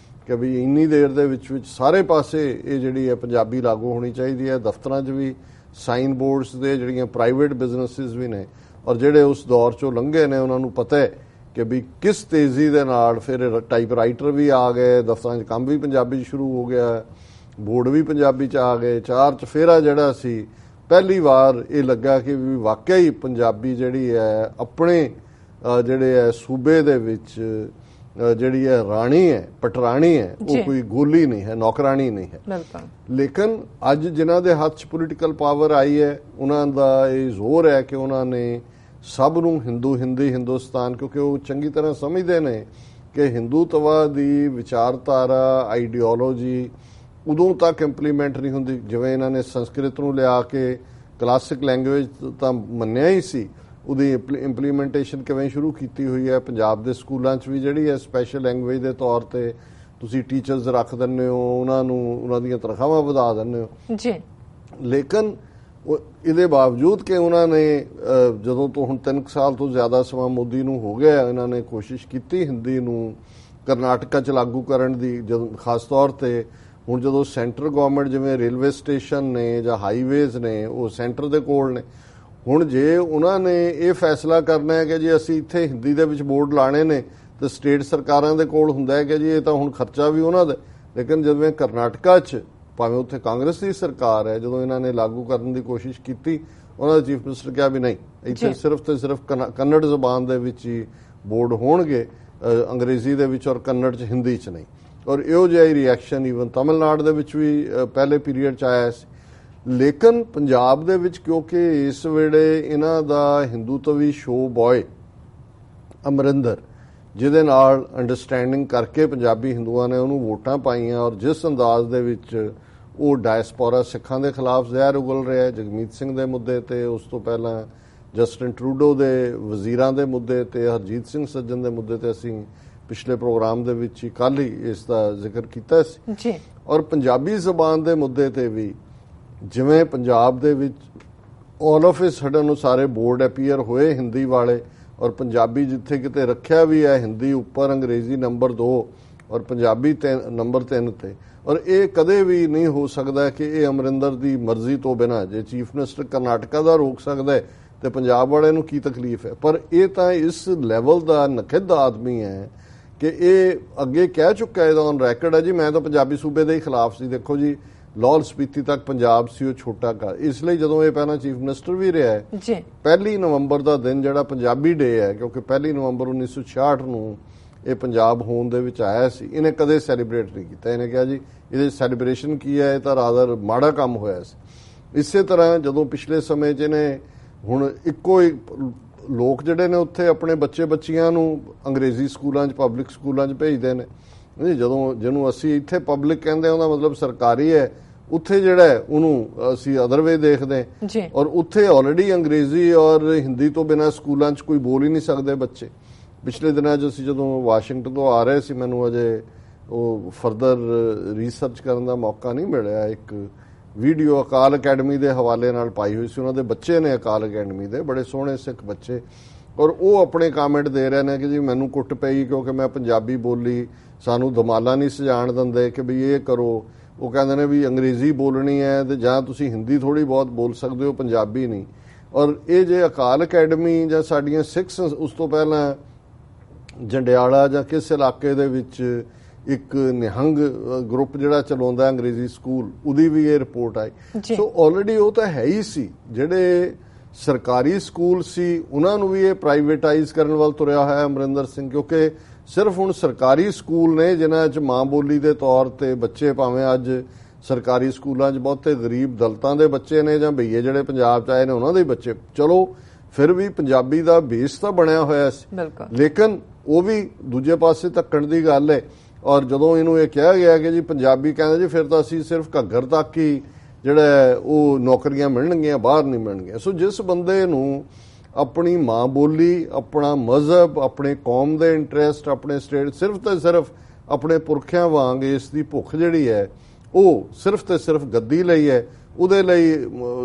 ਕਿ ਵੀ ਇੰਨੀ ਦੇਰ ਦੇ ਵਿੱਚ ਸਾਰੇ ਪਾਸੇ ਇਹ ਜਿਹੜੀ ਹੈ ਪੰਜਾਬੀ ਲਾਗੂ ਹੋਣੀ ਚਾਹੀਦੀ ਹੈ, ਦਫ਼ਤਰਾਂ 'ਚ ਵੀ, ਸਾਈਨ ਬੋਰਡਸ ਦੇ, ਜਿਹੜੀਆਂ ਪ੍ਰਾਈਵੇਟ ਬਿਜ਼ਨੈਸਿਸ ਵੀ ਨੇ, ਔਰ ਜਿਹੜੇ ਉਸ ਦੌਰ 'ਚੋਂ ਲੰਘੇ ਨੇ ਉਹਨਾਂ ਨੂੰ ਪਤਾ ਹੈ ਕਿ ਵੀ ਕਿਸ ਤੇਜ਼ੀ ਦੇ ਨਾਲ ਫਿਰ ਟਾਈਪਰਾਈਟਰ ਵੀ ਆ ਗਏ, ਦਫ਼ਤਰਾਂ 'ਚ ਕੰਮ ਵੀ ਪੰਜਾਬੀ 'ਚ ਸ਼ੁਰੂ ਹੋ ਗਿਆ, ਬੋਰਡ ਵੀ ਪੰਜਾਬੀ 'ਚ ਆ ਗਏ। 4 ਚੁਫੇਰਾ ਜਿਹੜਾ ਸੀ, ਪਹਿਲੀ ਵਾਰ ਇਹ ਲੱਗਾ ਕਿ ਵੀ ਵਾਕਿਆ ਹੀ ਪੰਜਾਬੀ ਜਿਹੜੀ ਹੈ ਆਪਣੇ ਜਿਹੜੇ ਹੈ ਸੂਬੇ ਦੇ ਵਿੱਚ ਜਿਹੜੀ ਹੈ ਰਾਣੀ ਹੈ, ਪਟਰਾਣੀ ਹੈ, ਉਹ ਕੋਈ ਗੋਲੀ ਨਹੀਂ ਹੈ, ਨੌਕਰਾਣੀ ਨਹੀਂ ਹੈ। ਲੇਕਿਨ ਅੱਜ ਜਿਨ੍ਹਾਂ ਦੇ ਹੱਥ 'ਚ ਪੋਲੀਟੀਕਲ ਪਾਵਰ ਆਈ ਹੈ, ਉਹਨਾਂ ਦਾ ਇਹ ਜ਼ੋਰ ਹੈ ਕਿ ਉਹਨਾਂ ਨੇ ਸਭ ਨੂੰ ਹਿੰਦੁਸਤਾਨ, ਕਿਉਂਕਿ ਉਹ ਚੰਗੀ ਤਰ੍ਹਾਂ ਸਮਝਦੇ ਨੇ ਕਿ ਹਿੰਦੂਤਵਾ ਦੀ ਵਿਚਾਰਧਾਰਾ, ਆਈਡੀਓਲੋਜੀ ਉਦੋਂ ਤੱਕ ਇੰਪਲੀਮੈਂਟ ਨਹੀਂ ਹੁੰਦੀ। ਜਿਵੇਂ ਇਹਨਾਂ ਨੇ ਸੰਸਕ੍ਰਿਤ ਨੂੰ ਲਿਆ ਕੇ ਕਲਾਸਿਕ ਲੈਂਗੁਏਜ ਤਾਂ ਮੰਨਿਆ ਹੀ ਸੀ, ਉਹਦੀ ਇੰਪਲੀਮੈਂਟੇਸ਼ਨ ਕਿਵੇਂ ਸ਼ੁਰੂ ਕੀਤੀ ਹੋਈ ਹੈ। ਪੰਜਾਬ ਦੇ ਸਕੂਲਾਂ 'ਚ ਵੀ ਜਿਹੜੀ ਹੈ ਸਪੈਸ਼ਲ ਲੈਂਗੁਏਜ ਦੇ ਤੌਰ ਤੇ ਤੁਸੀਂ ਟੀਚਰਸ ਰੱਖ ਦਿੰਦੇ ਹੋ, ਉਹਨਾਂ ਨੂੰ ਉਹਨਾਂ ਦੀਆਂ ਤਨਖਾਹਾਂ ਵਧਾ ਦਿੰਦੇ ਹੋ ਜੀ। ਲੇਕਿਨ ਇਹਦੇ ਬਾਵਜੂਦ ਕਿ ਉਹਨਾਂ ਨੇ ਜਦੋਂ ਤੋਂ ਹੁਣ 3 ਸਾਲ ਤੋਂ ਜ਼ਿਆਦਾ ਸਮਾਂ ਮੋਦੀ ਨੂੰ ਹੋ ਗਿਆ, ਇਹਨਾਂ ਨੇ ਕੋਸ਼ਿਸ਼ ਕੀਤੀ ਹਿੰਦੀ ਨੂੰ ਕਰਨਾਟਕਾ 'ਚ ਲਾਗੂ ਕਰਨ ਦੀ, ਜਦੋਂ ਖਾਸ ਤੌਰ ਤੇ ਹੁਣ ਜਦੋਂ ਸੈਂਟਰ ਗਵਰਨਮੈਂਟ ਜਿਵੇਂ ਰੇਲਵੇ ਸਟੇਸ਼ਨ ਨੇ ਜਾਂ ਹਾਈਵੇਜ਼ ਨੇ ਉਹ ਸੈਂਟਰ ਦੇ ਕੋਲ ਨੇ, ਹੁਣ ਜੇ ਉਹਨਾਂ ਨੇ ਇਹ ਫੈਸਲਾ ਕਰਨਾ ਹੈ ਕਿ ਜੀ ਅਸੀਂ ਇੱਥੇ ਹਿੰਦੀ ਦੇ ਵਿੱਚ ਬੋਰਡ ਲਾਣੇ ਨੇ, ਤੇ ਸਟੇਟ ਸਰਕਾਰਾਂ ਦੇ ਕੋਲ ਹੁੰਦਾ ਹੈ ਕਿ ਜੀ ਇਹ ਤਾਂ ਹੁਣ ਖਰਚਾ ਵੀ ਉਹਨਾਂ ਦਾ। ਲੇਕਿਨ ਜਿਵੇਂ ਕਰਨਾਟਕਾ 'ਚ ਭਾਵੇਂ ਉੱਥੇ ਕਾਂਗਰਸ ਦੀ ਸਰਕਾਰ ਹੈ, ਜਦੋਂ ਇਹਨਾਂ ਨੇ ਲਾਗੂ ਕਰਨ ਦੀ ਕੋਸ਼ਿਸ਼ ਕੀਤੀ, ਉਹਨਾਂ ਦਾ ਚੀਫ ਮਿਨਿਸਟਰ ਕਿਹਾ ਵੀ ਨਹੀਂ, ਇੱਥੇ ਸਿਰਫ ਤੇ ਸਿਰਫ ਕੰਨੜ ਜ਼ਬਾਨ ਦੇ ਵਿੱਚ ਹੀ ਬੋਰਡ ਹੋਣਗੇ, ਅੰਗਰੇਜ਼ੀ ਦੇ ਵਿੱਚ ਔਰ ਕੰਨੜ 'ਚ, ਹਿੰਦੀ 'ਚ ਨਹੀਂ। ਔਰ ਇਹੋ ਜਿਹਾ ਹੀ ਰਿਐਕਸ਼ਨ ਈਵਨ ਤਮਿਲਨਾਡੂ ਦੇ ਵਿੱਚ ਵੀ ਪਹਿਲੇ ਪੀਰੀਅਡ 'ਚ ਆਇਆ ਸੀ। ਲੇਕਿਨ ਪੰਜਾਬ ਦੇ ਵਿੱਚ ਕਿਉਂਕਿ ਇਸ ਵੇਲੇ ਇਹਨਾਂ ਦਾ ਹਿੰਦੂਤਵੀ ਸ਼ੋ ਬॉय ਅਮਰਿੰਦਰ, ਜਿਹਦੇ ਨਾਲ ਅੰਡਰਸਟੈਂਡਿੰਗ ਕਰਕੇ ਪੰਜਾਬੀ ਹਿੰਦੂਆਂ ਨੇ ਉਹਨੂੰ ਵੋਟਾਂ ਪਾਈਆਂ, ਔਰ ਜਿਸ ਅੰਦਾਜ਼ ਦੇ ਵਿੱਚ ਉਹ ਡਾਇਸਪੋਰਾ ਸਿੱਖਾਂ ਦੇ ਖਿਲਾਫ ਜ਼ਹਿਰ ਉਗਲ ਰਿਹਾ, ਜਗਮੀਤ ਸਿੰਘ ਦੇ ਮੁੱਦੇ ਤੇ, ਉਸ ਤੋਂ ਪਹਿਲਾਂ ਜਸਟਿਨ ਟਰੂਡੋ ਦੇ ਵਜ਼ੀਰਾਂ ਦੇ ਮੁੱਦੇ ਤੇ, ਹਰਜੀਤ ਸਿੰਘ ਸੱਜਣ ਦੇ ਮੁੱਦੇ ਤੇ ਅਸੀਂ ਪਿਛਲੇ ਪ੍ਰੋਗਰਾਮ ਦੇ ਵਿੱਚ ਹੀ ਕੱਲ ਹੀ ਇਸ ਦਾ ਜ਼ਿਕਰ ਕੀਤਾ ਸੀ ਜੀ। ਔਰ ਪੰਜਾਬੀ ਜ਼ਬਾਨ ਦੇ ਮੁੱਦੇ ਤੇ ਵੀ ਜਿਵੇਂ ਪੰਜਾਬ ਦੇ ਵਿੱਚ ਆਲ ਆਫ ਅ ਸਡਨ ਸਾਰੇ ਬੋਰਡ ਅਪੀਅਰ ਹੋਏ ਹਿੰਦੀ ਵਾਲੇ, ਔਰ ਪੰਜਾਬੀ ਜਿੱਥੇ ਕਿਤੇ ਰੱਖਿਆ ਵੀ ਹੈ ਹਿੰਦੀ ਉੱਪਰ, ਅੰਗਰੇਜ਼ੀ ਨੰਬਰ 2 ਔਰ ਪੰਜਾਬੀ ਨੰਬਰ 3 ਤੇ। ਔਰ ਇਹ ਕਦੇ ਵੀ ਨਹੀਂ ਹੋ ਸਕਦਾ ਕਿ ਇਹ ਅਮਰਿੰਦਰ ਦੀ ਮਰਜ਼ੀ ਤੋਂ ਬਿਨਾਂ, ਜੇ ਚੀਫ ਮਿਨਿਸਟਰ ਕਰਨਾਟਕਾ ਦਾ ਰੋਕ ਸਕਦਾ ਹੈ ਤੇ ਪੰਜਾਬ ਵਾਲਿਆਂ ਨੂੰ ਕੀ ਤਕਲੀਫ ਹੈ। ਪਰ ਇਹ ਤਾਂ ਇਸ ਲੈਵਲ ਦਾ ਨਖਿੱਧ ਆਦਮੀ ਹੈ ਕਿ ਇਹ ਅੱਗੇ ਕਹਿ ਚੁੱਕਾ ਹੈ, ਔਨ ਰੈਕਰਡ ਹੈ ਜੀ, ਮੈਂ ਤਾਂ ਪੰਜਾਬੀ ਸੂਬੇ ਦੇ ਹੀ ਖਿਲਾਫ ਸੀ। ਦੇਖੋ ਜੀ, ਲਾਹੌਲ ਸਪੀਤੀ ਤੱਕ ਪੰਜਾਬ ਸੀ ਉਹ ਛੋਟਾ ਕਰ, ਇਸ ਲਈ ਜਦੋਂ ਇਹ ਪਹਿਲਾਂ ਚੀਫ ਮਿਨਿਸਟਰ ਵੀ ਰਿਹਾ ਹੈ, 1 ਨਵੰਬਰ ਦਾ ਦਿਨ ਜਿਹੜਾ ਪੰਜਾਬੀ ਡੇ ਹੈ, ਕਿਉਂਕਿ 1 ਨਵੰਬਰ 1966 ਨੂੰ ਇਹ ਪੰਜਾਬ ਹੋਣ ਦੇ ਵਿੱਚ ਆਇਆ ਸੀ, ਇਹਨੇ ਕਦੇ ਸੈਲੀਬ੍ਰੇਟ ਨਹੀਂ ਕੀਤਾ। ਇਹਨੇ ਕਿਹਾ ਜੀ ਇਹਦੇ ਸੈਲੀਬ੍ਰੇਸ਼ਨ ਕੀ ਹੈ, ਇਹ ਤਾਂ ਰਾਦਰ ਮਾੜਾ ਕੰਮ ਹੋਇਆ ਸੀ। ਇਸੇ ਤਰ੍ਹਾਂ ਜਦੋਂ ਪਿਛਲੇ ਸਮੇਂ 'ਚ ਇਹਨੇ ਹੁਣ ਇੱਕੋ ਹੀ ਲੋਕ ਜਿਹੜੇ ਨੇ ਉੱਥੇ ਆਪਣੇ ਬੱਚਿਆਂ ਨੂੰ ਅੰਗਰੇਜ਼ੀ ਸਕੂਲਾਂ 'ਚ, ਪਬਲਿਕ ਸਕੂਲਾਂ 'ਚ ਭੇਜਦੇ ਨੇ। ਜਦੋਂ ਜਿਹਨੂੰ ਅਸੀਂ ਇੱਥੇ ਪਬਲਿਕ ਕਹਿੰਦੇ ਉਹਦਾ ਮਤਲਬ ਸਰਕਾਰੀ ਹੈ, ਉੱਥੇ ਜਿਹੜਾ ਉਹਨੂੰ ਅਸੀਂ ਅਦਰ ਵੇ ਦੇਖਦੇ ਔਰ ਉੱਥੇ ਆਲਰੇਡੀ ਅੰਗਰੇਜ਼ੀ ਔਰ ਹਿੰਦੀ ਤੋਂ ਬਿਨਾਂ ਸਕੂਲਾਂ 'ਚ ਕੋਈ ਬੋਲ ਹੀ ਨਹੀਂ ਸਕਦੇ ਬੱਚੇ। ਪਿਛਲੇ ਦਿਨਾਂ 'ਚ ਅਸੀਂ ਜਦੋਂ ਵਾਸ਼ਿੰਗਟਨ ਤੋਂ ਆ ਰਹੇ ਸੀ, ਮੈਨੂੰ ਅਜੇ ਉਹ ਫਰਦਰ ਰਿਸਰਚ ਕਰਨ ਦਾ ਮੌਕਾ ਨਹੀਂ ਮਿਲਿਆ, ਇੱਕ ਵੀਡੀਓ ਅਕਾਲ ਅਕੈਡਮੀ ਦੇ ਹਵਾਲੇ ਨਾਲ ਪਾਈ ਹੋਈ ਸੀ, ਉਹਨਾਂ ਦੇ ਬੱਚੇ ਨੇ ਅਕਾਲ ਅਕੈਡਮੀ ਦੇ ਬੜੇ ਸੋਹਣੇ ਸਿੱਖ ਬੱਚੇ, ਔਰ ਉਹ ਆਪਣੇ ਕਾਮੈਂਟ ਦੇ ਰਹੇ ਨੇ ਕਿ ਜੀ ਮੈਨੂੰ ਕੁੱਟ ਪਈ ਕਿਉਂਕਿ ਮੈਂ ਪੰਜਾਬੀ ਬੋਲੀ, ਸਾਨੂੰ ਦਮਾਲਾ ਨਹੀਂ ਸਜਾਣ ਦਿੰਦੇ ਕਿ ਵੀ ਇਹ ਕਰੋ। ਉਹ ਕਹਿੰਦੇ ਨੇ ਵੀ ਅੰਗਰੇਜ਼ੀ ਬੋਲਣੀ ਹੈ ਤੇ ਜਾਂ ਤੁਸੀਂ ਹਿੰਦੀ ਥੋੜੀ ਬਹੁਤ ਬੋਲ ਸਕਦੇ ਹੋ, ਪੰਜਾਬੀ ਨਹੀਂ। ਔਰ ਇਹ ਜੇ ਅਕਾਲ ਅਕੈਡਮੀ ਜਾਂ ਸਾਡੀਆਂ ਸਿੱਖ, ਉਸ ਤੋਂ ਪਹਿਲਾਂ ਜੰਡਿਆਲਾ ਜਾਂ ਕਿਸ ਇਲਾਕੇ ਦੇ ਵਿੱਚ ਇੱਕ ਨਿਹੰਗ ਗਰੁੱਪ ਜਿਹੜਾ ਚਲਾਉਂਦਾ ਅੰਗਰੇਜ਼ੀ ਸਕੂਲ, ਉਹਦੀ ਵੀ ਇਹ ਰਿਪੋਰਟ ਆਈ। ਸੋ ਆਲਰੇਡੀ ਉਹ ਤਾਂ ਹੈ ਹੀ ਸੀ। ਜਿਹੜੇ ਸਰਕਾਰੀ ਸਕੂਲ ਸੀ ਉਹਨਾਂ ਨੂੰ ਵੀ ਇਹ ਪ੍ਰਾਈਵੇਟਾਈਜ਼ ਕਰਨ ਵੱਲ ਤੁਰਿਆ ਹੋਇਆ ਅਮਰਿੰਦਰ ਸਿੰਘ, ਕਿਉਂਕਿ ਸਿਰਫ ਹੁਣ ਸਰਕਾਰੀ ਸਕੂਲ ਨੇ ਜਿਨ੍ਹਾਂ 'ਚ ਮਾਂ ਬੋਲੀ ਦੇ ਤੌਰ ਤੇ ਬੱਚੇ, ਭਾਵੇਂ ਅੱਜ ਸਰਕਾਰੀ ਸਕੂਲਾਂ 'ਚ ਬਹੁਤੇ ਗਰੀਬ ਦਲਿਤਾਂ ਦੇ ਬੱਚੇ ਨੇ ਜਾਂ ਭਈਏ ਜਿਹੜੇ ਪੰਜਾਬ 'ਚ ਆਏ ਨੇ ਉਹਨਾਂ ਦੇ ਬੱਚੇ, ਚਲੋ ਫਿਰ ਵੀ ਪੰਜਾਬੀ ਦਾ ਬੇਸ ਤਾਂ ਬਣਿਆ ਹੋਇਆ ਸੀ, ਲੇਕਿਨ ਉਹ ਵੀ ਦੂਜੇ ਪਾਸੇ ਧੱਕਣ ਦੀ ਗੱਲ ਹੈ। ਔਰ ਜਦੋਂ ਇਹਨੂੰ ਇਹ ਕਿਹਾ ਗਿਆ ਕਿ ਜੀ ਪੰਜਾਬੀ, ਕਹਿੰਦੇ ਜੀ ਫਿਰ ਤਾਂ ਅਸੀਂ ਸਿਰਫ ਘੱਗਰ ਤੱਕ ਹੀ ਜਿਹੜਾ ਉਹ ਨੌਕਰੀਆਂ ਮਿਲਣਗੀਆਂ, ਬਾਹਰ ਨਹੀਂ ਮਿਲਣਗੀਆਂ। ਸੋ ਜਿਸ ਬੰਦੇ ਨੂੰ ਆਪਣੀ ਮਾਂ ਬੋਲੀ, ਆਪਣਾ ਮਜ਼ਹਬ, ਆਪਣੇ ਕੌਮ ਦੇ ਇੰਟਰਸਟ, ਆਪਣੇ ਸਟੇਟ, ਸਿਰਫ ਤੇ ਸਿਰਫ ਆਪਣੇ ਪੁਰਖਿਆਂ ਵਾਂਗ ਇਸ ਦੀ ਭੁੱਖ ਜਿਹੜੀ ਹੈ ਉਹ ਸਿਰਫ ਤੇ ਸਿਰਫ ਗੱਦੀ ਲਈ ਹੈ, ਉਹਦੇ ਲਈ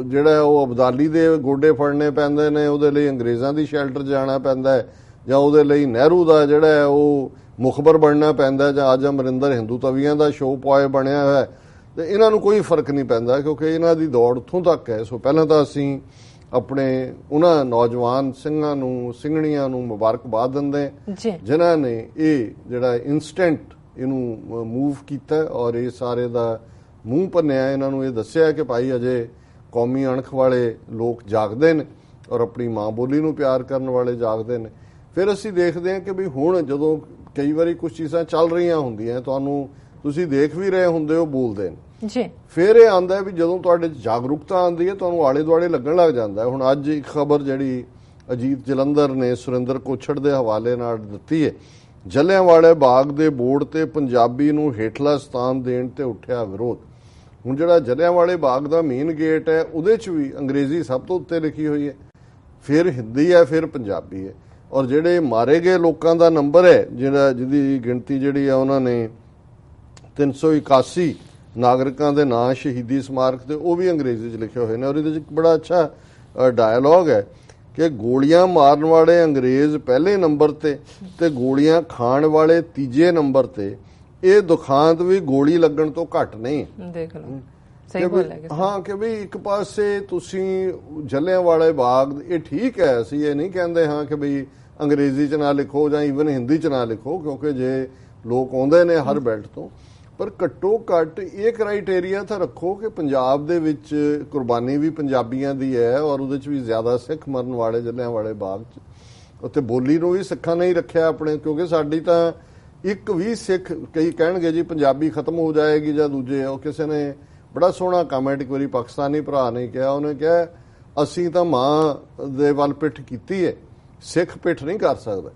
ਜਿਹੜਾ ਉਹ ਅਬਦਾਲੀ ਦੇ ਗੋਡੇ ਫੜਨੇ ਪੈਂਦੇ ਨੇ, ਉਹਦੇ ਲਈ ਅੰਗਰੇਜ਼ਾਂ ਦੀ ਸ਼ੈਲਟਰ ਜਾਣਾ ਪੈਂਦਾ ਹੈ, ਜਾਂ ਉਹਦੇ ਲਈ ਨਹਿਰੂ ਦਾ ਜਿਹੜਾ ਉਹ ਮੁਖਬਰ ਬਣਨਾ ਪੈਂਦਾ, ਜਾਂ ਅੱਜ ਅਮਰਿੰਦਰ ਹਿੰਦੂ ਤਵੀਆਂ ਦਾ ਸ਼ੋਅ ਪੁਆਏ ਬਣਿਆ ਹੋਇਆ। ਤੇ ਇਹਨਾਂ ਨੂੰ ਕੋਈ ਫਰਕ ਨਹੀਂ ਪੈਂਦਾ ਕਿਉਂਕਿ ਇਹਨਾਂ ਦੀ ਦੌੜ ਉੱਥੋਂ ਤੱਕ ਹੈ। ਸੋ ਪਹਿਲਾਂ ਤਾਂ ਅਸੀਂ ਆਪਣੇ ਉਹਨਾਂ ਨੌਜਵਾਨ ਸਿੰਘਾਂ ਨੂੰ, ਸਿੰਘਣੀਆਂ ਨੂੰ ਮੁਬਾਰਕਬਾਦ ਦਿੰਦੇ ਜਿਨ੍ਹਾਂ ਨੇ ਇਹ ਜਿਹੜਾ ਇਨਸਟੈਂਟ ਇਹਨੂੰ ਮੂਵ ਕੀਤਾ ਔਰ ਇਹ ਸਾਰੇ ਦਾ ਮੂੰਹ ਭੰਨਿਆ। ਇਹਨਾਂ ਨੂੰ ਇਹ ਦੱਸਿਆ ਕਿ ਭਾਈ ਅਜੇ ਕੌਮੀ ਅਣਖ ਵਾਲੇ ਲੋਕ ਜਾਗਦੇ ਨੇ ਔਰ ਆਪਣੀ ਮਾਂ ਬੋਲੀ ਨੂੰ ਪਿਆਰ ਕਰਨ ਵਾਲੇ ਜਾਗਦੇ ਨੇ। ਫਿਰ ਅਸੀਂ ਦੇਖਦੇ ਹਾਂ ਕਿ ਵੀ ਹੁਣ ਜਦੋਂ ਕਈ ਵਾਰੀ ਕੁਝ ਚੀਜ਼ਾਂ ਚੱਲ ਰਹੀਆਂ ਹੁੰਦੀਆਂ, ਤੁਸੀਂ ਦੇਖ ਵੀ ਰਹੇ ਹੁੰਦੇ ਹੋ, ਬੋਲਦੇ ਨੇ ਜੀ, ਫਿਰ ਇਹ ਆਉਂਦਾ ਵੀ ਜਦੋਂ ਤੁਹਾਡੇ ਜਾਗਰੂਕਤਾ ਆਉਂਦੀ ਹੈ ਤੁਹਾਨੂੰ ਆਲੇ ਦੁਆਲੇ ਲੱਗਣ ਲੱਗ ਜਾਂਦਾ। ਹੁਣ ਅੱਜ ਇੱਕ ਖਬਰ ਜਿਹੜੀ ਅਜੀਤ ਜਲੰਧਰ ਨੇ ਸੁਰਿੰਦਰ ਕੋਛੜ ਦੇ ਹਵਾਲੇ ਨਾਲ ਦਿੱਤੀ ਹੈ, ਜਲਿਆਂਵਾਲੇ ਬਾਗ ਦੇ ਬੋਰਡ ਤੇ ਪੰਜਾਬੀ ਨੂੰ ਹੇਠਲਾ ਸਥਾਨ ਦੇਣ ਤੇ ਉੱਠਿਆ ਵਿਰੋਧ। ਹੁਣ ਜਿਹੜਾ ਜਲਿਆਂਵਾਲੇ ਬਾਗ ਦਾ ਮੇਨ ਗੇਟ ਹੈ ਉਹਦੇ 'ਚ ਵੀ ਅੰਗਰੇਜ਼ੀ ਸਭ ਤੋਂ ਉੱਤੇ ਲਿਖੀ ਹੋਈ ਹੈ, ਫਿਰ ਹਿੰਦੀ ਹੈ, ਫਿਰ ਪੰਜਾਬੀ ਹੈ। ਔਰ ਜਿਹੜੇ ਮਾਰੇ ਗਏ ਲੋਕਾਂ ਦਾ ਨੰਬਰ ਹੈ, ਜਿਹਦੀ ਗਿਣਤੀ ਜਿਹੜੀ ਹੈ ਉਹਨਾਂ ਨੇ 381 ਨਾਗਰਿਕਾਂ ਦੇ ਨਾਂ ਸ਼ਹੀਦੀ ਸਮਾਰਕ ਤੇ, ਉਹ ਵੀ ਅੰਗਰੇਜ਼ੀ 'ਚ ਲਿਖੇ ਹੋਏ ਨੇ। ਔਰ ਇਹਦੇ 'ਚ ਬੜਾ ਅੱਛਾ ਡਾਇਲੌਗ ਹੈ ਕਿ ਗੋਲੀਆਂ ਮਾਰਨ ਵਾਲੇ ਅੰਗਰੇਜ਼ ਪਹਿਲੇ ਨੰਬਰ ਤੇ ਗੋਲੀਆਂ ਖਾਣ ਵਾਲੇ ਤੀਜੇ ਨੰਬਰ ਤੇ। ਇਹ ਦੁਖਾਂਤ ਵੀ ਗੋਲੀ ਲੱਗਣ ਤੋਂ ਘੱਟ ਨਹੀਂ। ਦੇਖ ਲਓ, ਸਹੀ ਬੋਲਿਆ। ਹਾਂ, ਕਿ ਵੀ ਇੱਕ ਪਾਸੇ ਤੁਸੀਂ ਜਲਿਆਂਵਾਲੇ ਬਾਗ, ਇਹ ਠੀਕ ਹੈ, ਅਸੀਂ ਇਹ ਨਹੀਂ ਕਹਿੰਦੇ ਹਾਂ ਕਿ ਵੀ ਅੰਗਰੇਜ਼ੀ 'ਚ ਨਾ ਲਿਖੋ ਜਾਂ ਈਵਨ ਹਿੰਦੀ 'ਚ ਨਾ ਲਿਖੋ, ਕਿਉਂਕਿ ਜੇ ਲੋਕ ਆਉਂਦੇ ਨੇ ਹਰ ਬੈਲਟ ਤੋਂ, ਪਰ ਘੱਟੋ ਘੱਟ ਇਹ ਕ੍ਰਾਈਟੇਰੀਆ ਤਾਂ ਰੱਖੋ ਕਿ ਪੰਜਾਬ ਦੇ ਵਿੱਚ ਕੁਰਬਾਨੀ ਵੀ ਪੰਜਾਬੀਆਂ ਦੀ ਹੈ ਔਰ ਉਹਦੇ 'ਚ ਵੀ ਜ਼ਿਆਦਾ ਸਿੱਖ ਮਰਨ ਵਾਲੇ ਜਲਿਆਂਵਾਲੇ ਬਾਗ 'ਚ। ਉੱਥੇ ਬੋਲੀ ਨੂੰ ਵੀ ਸਿੱਖਾਂ ਨੇ ਹੀ ਰੱਖਿਆ ਆਪਣੇ, ਕਿਉਂਕਿ ਸਾਡੀ ਤਾਂ ਇੱਕ ਵੀ ਸਿੱਖ, ਕਈ ਕਹਿਣਗੇ ਜੀ ਪੰਜਾਬੀ ਖਤਮ ਹੋ ਜਾਏਗੀ ਜਾਂ ਦੂਜੇ। ਉਹ ਕਿਸੇ ਨੇ ਬੜਾ ਸੋਹਣਾ ਕਮੈਂਟ ਇੱਕ ਵਾਰੀ ਪਾਕਿਸਤਾਨੀ ਭਰਾ ਨੇ ਕਿਹਾ, ਉਹਨੇ ਕਿਹਾ ਅਸੀਂ ਤਾਂ ਮਾਂ ਦੇ ਵੱਲ ਪਿੱਠ ਕੀਤੀ ਹੈ, ਸਿੱਖ ਪਿੱਠ ਨਹੀਂ ਕਰ ਸਕਦਾ।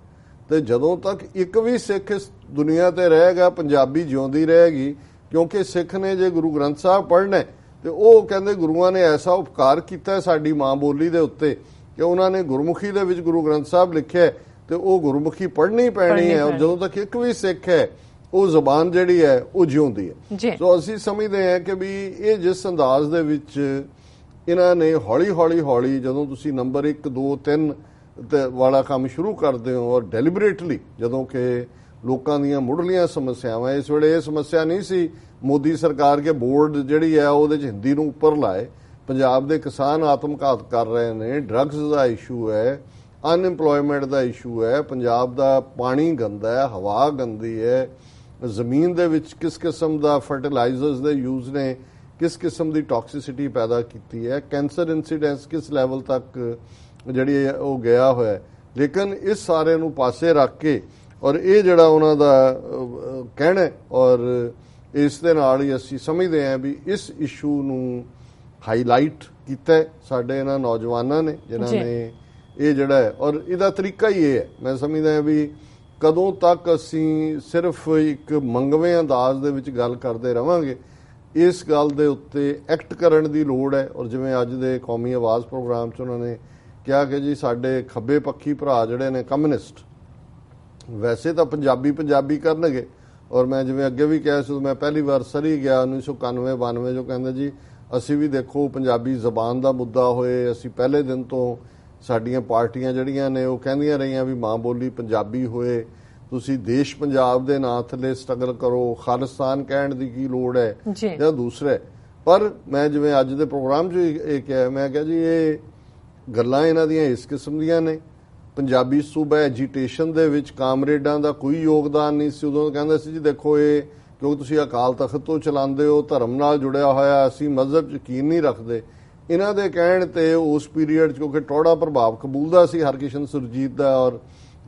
ਤੇ ਜਦੋਂ ਤੱਕ ਇੱਕ ਵੀ ਸਿੱਖ ਇਸ ਦੁਨੀਆ ਤੇ ਰਹੇਗਾ ਪੰਜਾਬੀ ਜਿਉਂਦੀ ਰਹੇਗੀ, ਕਿਉਂਕਿ ਸਿੱਖ ਨੇ ਜੇ ਗੁਰੂ ਗ੍ਰੰਥ ਸਾਹਿਬ ਪੜ੍ਹਨਾ ਤੇ ਉਹ ਕਹਿੰਦੇ ਗੁਰੂਆਂ ਨੇ ਐਸਾ ਉਪਕਾਰ ਕੀਤਾ ਸਾਡੀ ਮਾਂ ਬੋਲੀ ਦੇ ਉੱਤੇ ਕਿ ਉਹਨਾਂ ਨੇ ਗੁਰਮੁਖੀ ਦੇ ਵਿੱਚ ਗੁਰੂ ਗ੍ਰੰਥ ਸਾਹਿਬ ਲਿਖਿਆ ਤੇ ਉਹ ਗੁਰਮੁਖੀ ਪੜ੍ਹਨੀ ਪੈਣੀ ਹੈ। ਔਰ ਜਦੋਂ ਤੱਕ ਇੱਕ ਵੀ ਸਿੱਖ ਹੈ ਉਹ ਜ਼ੁਬਾਨ ਜਿਹੜੀ ਹੈ ਉਹ ਜਿਉਂਦੀ ਹੈ। ਸੋ ਅਸੀਂ ਸਮਝਦੇ ਹਾਂ ਕਿ ਵੀ ਇਹ ਜਿਸ ਅੰਦਾਜ਼ ਦੇ ਵਿੱਚ ਇਹਨਾਂ ਨੇ ਹੌਲੀ ਜਦੋਂ ਤੁਸੀਂ ਨੰਬਰ 1, 2, 3 ਵਾਲਾ ਕੰਮ ਸ਼ੁਰੂ ਕਰਦੇ ਹੋ ਔਰ ਡੈਲੀਬਰੇਟਲੀ, ਜਦੋਂ ਕਿ ਲੋਕਾਂ ਦੀਆਂ ਮੁੱਢਲੀਆਂ ਸਮੱਸਿਆਵਾਂ, ਇਸ ਵੇਲੇ ਇਹ ਸਮੱਸਿਆ ਨਹੀਂ ਸੀ ਮੋਦੀ ਸਰਕਾਰ ਕੇ ਬੋਰਡ ਜਿਹੜੀ ਹੈ ਉਹਦੇ 'ਚ ਹਿੰਦੀ ਨੂੰ ਉੱਪਰ ਲਾਏ। ਪੰਜਾਬ ਦੇ ਕਿਸਾਨ ਆਤਮਘਾਤ ਕਰ ਰਹੇ ਨੇ, ਡਰੱਗਸ ਦਾ ਇਸ਼ੂ ਹੈ, ਅਨਇੰਪਲੋਇਮੈਂਟ ਦਾ ਇਸ਼ੂ ਹੈ, ਪੰਜਾਬ ਦਾ ਪਾਣੀ ਗੰਦਾ ਹੈ, ਹਵਾ ਗੰਦੀ ਹੈ, ਜ਼ਮੀਨ ਦੇ ਵਿੱਚ ਕਿਸ ਕਿਸਮ ਦਾ ਫਰਟੀਲਾਈਜ਼ਰਸ ਦੇ ਯੂਜ਼ ਨੇ ਕਿਸ ਕਿਸਮ ਦੀ ਟੌਕਸਿਸਿਟੀ ਪੈਦਾ ਕੀਤੀ ਹੈ, ਕੈਂਸਰ ਇਨਸੀਡੈਂਸ ਕਿਸ ਲੈਵਲ ਤੱਕ ਜਿਹੜੀ ਉਹ ਗਿਆ ਹੋਇਆ। ਲੇਕਿਨ ਇਸ ਸਾਰੇ ਨੂੰ ਪਾਸੇ ਰੱਖ ਕੇ ਔਰ ਇਹ ਜਿਹੜਾ ਉਹਨਾਂ ਦਾ ਕਹਿਣਾ ਔਰ ਇਸ ਦੇ ਨਾਲ ਹੀ ਅਸੀਂ ਸਮਝਦੇ ਹਾਂ ਵੀ ਇਸ ਇਸ਼ੂ ਨੂੰ ਹਾਈਲਾਈਟ ਕੀਤਾ ਸਾਡੇ ਇਹਨਾਂ ਨੌਜਵਾਨਾਂ ਨੇ ਜਿਨ੍ਹਾਂ ਨੇ ਇਹ ਜਿਹੜਾ ਹੈ। ਔਰ ਇਹਦਾ ਤਰੀਕਾ ਹੀ ਇਹ ਹੈ, ਮੈਂ ਸਮਝਦਾ ਹਾਂ ਵੀ ਕਦੋਂ ਤੱਕ ਅਸੀਂ ਸਿਰਫ ਇੱਕ ਮੰਗਵੇਂ ਅੰਦਾਜ਼ ਦੇ ਵਿੱਚ ਗੱਲ ਕਰਦੇ ਰਵਾਂਗੇ ਇਸ ਗੱਲ ਦੇ ਉੱਤੇ ਐਕਟ ਕਰਨ ਦੀ ਲੋੜ ਹੈ। ਔਰ ਜਿਵੇਂ ਅੱਜ ਦੇ ਕੌਮੀ ਆਵਾਜ਼ ਪ੍ਰੋਗਰਾਮ 'ਚ ਉਹਨਾਂ ਨੇ ਕਿਹਾ ਕਿ ਜੀ ਸਾਡੇ ਖੱਬੇ ਪੱਖੀ ਭਰਾ ਜਿਹੜੇ ਨੇ ਕਮਿਊਨਿਸਟ, ਵੈਸੇ ਤਾਂ ਪੰਜਾਬੀ ਕਰਨਗੇ। ਔਰ ਮੈਂ ਜਿਵੇਂ ਅੱਗੇ ਵੀ ਕਿਹਾ ਸੀ, ਮੈਂ ਪਹਿਲੀ ਵਾਰ ਸਰੀ ਗਿਆ 1991-92 ਜੋ ਕਹਿੰਦੇ ਜੀ ਅਸੀਂ ਵੀ ਦੇਖੋ ਪੰਜਾਬੀ ਜ਼ਬਾਨ ਦਾ ਮੁੱਦਾ ਹੋਏ, ਅਸੀਂ ਪਹਿਲੇ ਦਿਨ ਤੋਂ ਸਾਡੀਆਂ ਪਾਰਟੀਆਂ ਜਿਹੜੀਆਂ ਨੇ ਉਹ ਕਹਿੰਦੀਆਂ ਰਹੀਆਂ ਵੀ ਮਾਂ ਬੋਲੀ ਪੰਜਾਬੀ ਹੋਏ, ਤੁਸੀਂ ਦੇਸ਼ ਪੰਜਾਬ ਦੇ ਨਾਂ ਥੱਲੇ ਸਟਰਗਲ ਕਰੋ, ਖਾਲਿਸਤਾਨ ਕਹਿਣ ਦੀ ਕੀ ਲੋੜ ਹੈ ਜਾਂ ਦੂਸਰੇ। ਪਰ ਮੈਂ ਜਿਵੇਂ ਅੱਜ ਦੇ ਪ੍ਰੋਗਰਾਮ 'ਚ ਇਹ ਕਿਹਾ, ਮੈਂ ਕਿਹਾ ਜੀ ਇਹ ਗੱਲਾਂ ਇਹਨਾਂ ਦੀਆਂ ਇਸ ਕਿਸਮ ਦੀਆਂ ਨੇ। ਪੰਜਾਬੀ ਸੂਬਾ ਐਜੀਟੇਸ਼ਨ ਦੇ ਵਿੱਚ ਕਾਮਰੇਡਾਂ ਦਾ ਕੋਈ ਯੋਗਦਾਨ ਨਹੀਂ ਸੀ। ਉਦੋਂ ਕਹਿੰਦੇ ਸੀ ਜੀ ਦੇਖੋ ਇਹ ਕਿਉਂਕਿ ਤੁਸੀਂ ਅਕਾਲ ਤਖਤ ਤੋਂ ਚਲਾਉਂਦੇ ਹੋ, ਧਰਮ ਨਾਲ ਜੁੜਿਆ ਹੋਇਆ, ਅਸੀਂ ਮਜ਼ਹਬ 'ਚ ਯਕੀਨ ਨਹੀਂ ਰੱਖਦੇ। ਇਹਨਾਂ ਦੇ ਕਹਿਣ ਤੇ ਉਸ ਪੀਰੀਅਡ 'ਚ ਕਿਉਂਕਿ ਟੋੜਾ ਪ੍ਰਭਾਵ ਕਬੂਲ ਦਾ ਸੀ ਹਰਕਿਸ਼ਨ ਸੁਰਜੀਤ ਦਾ ਔਰ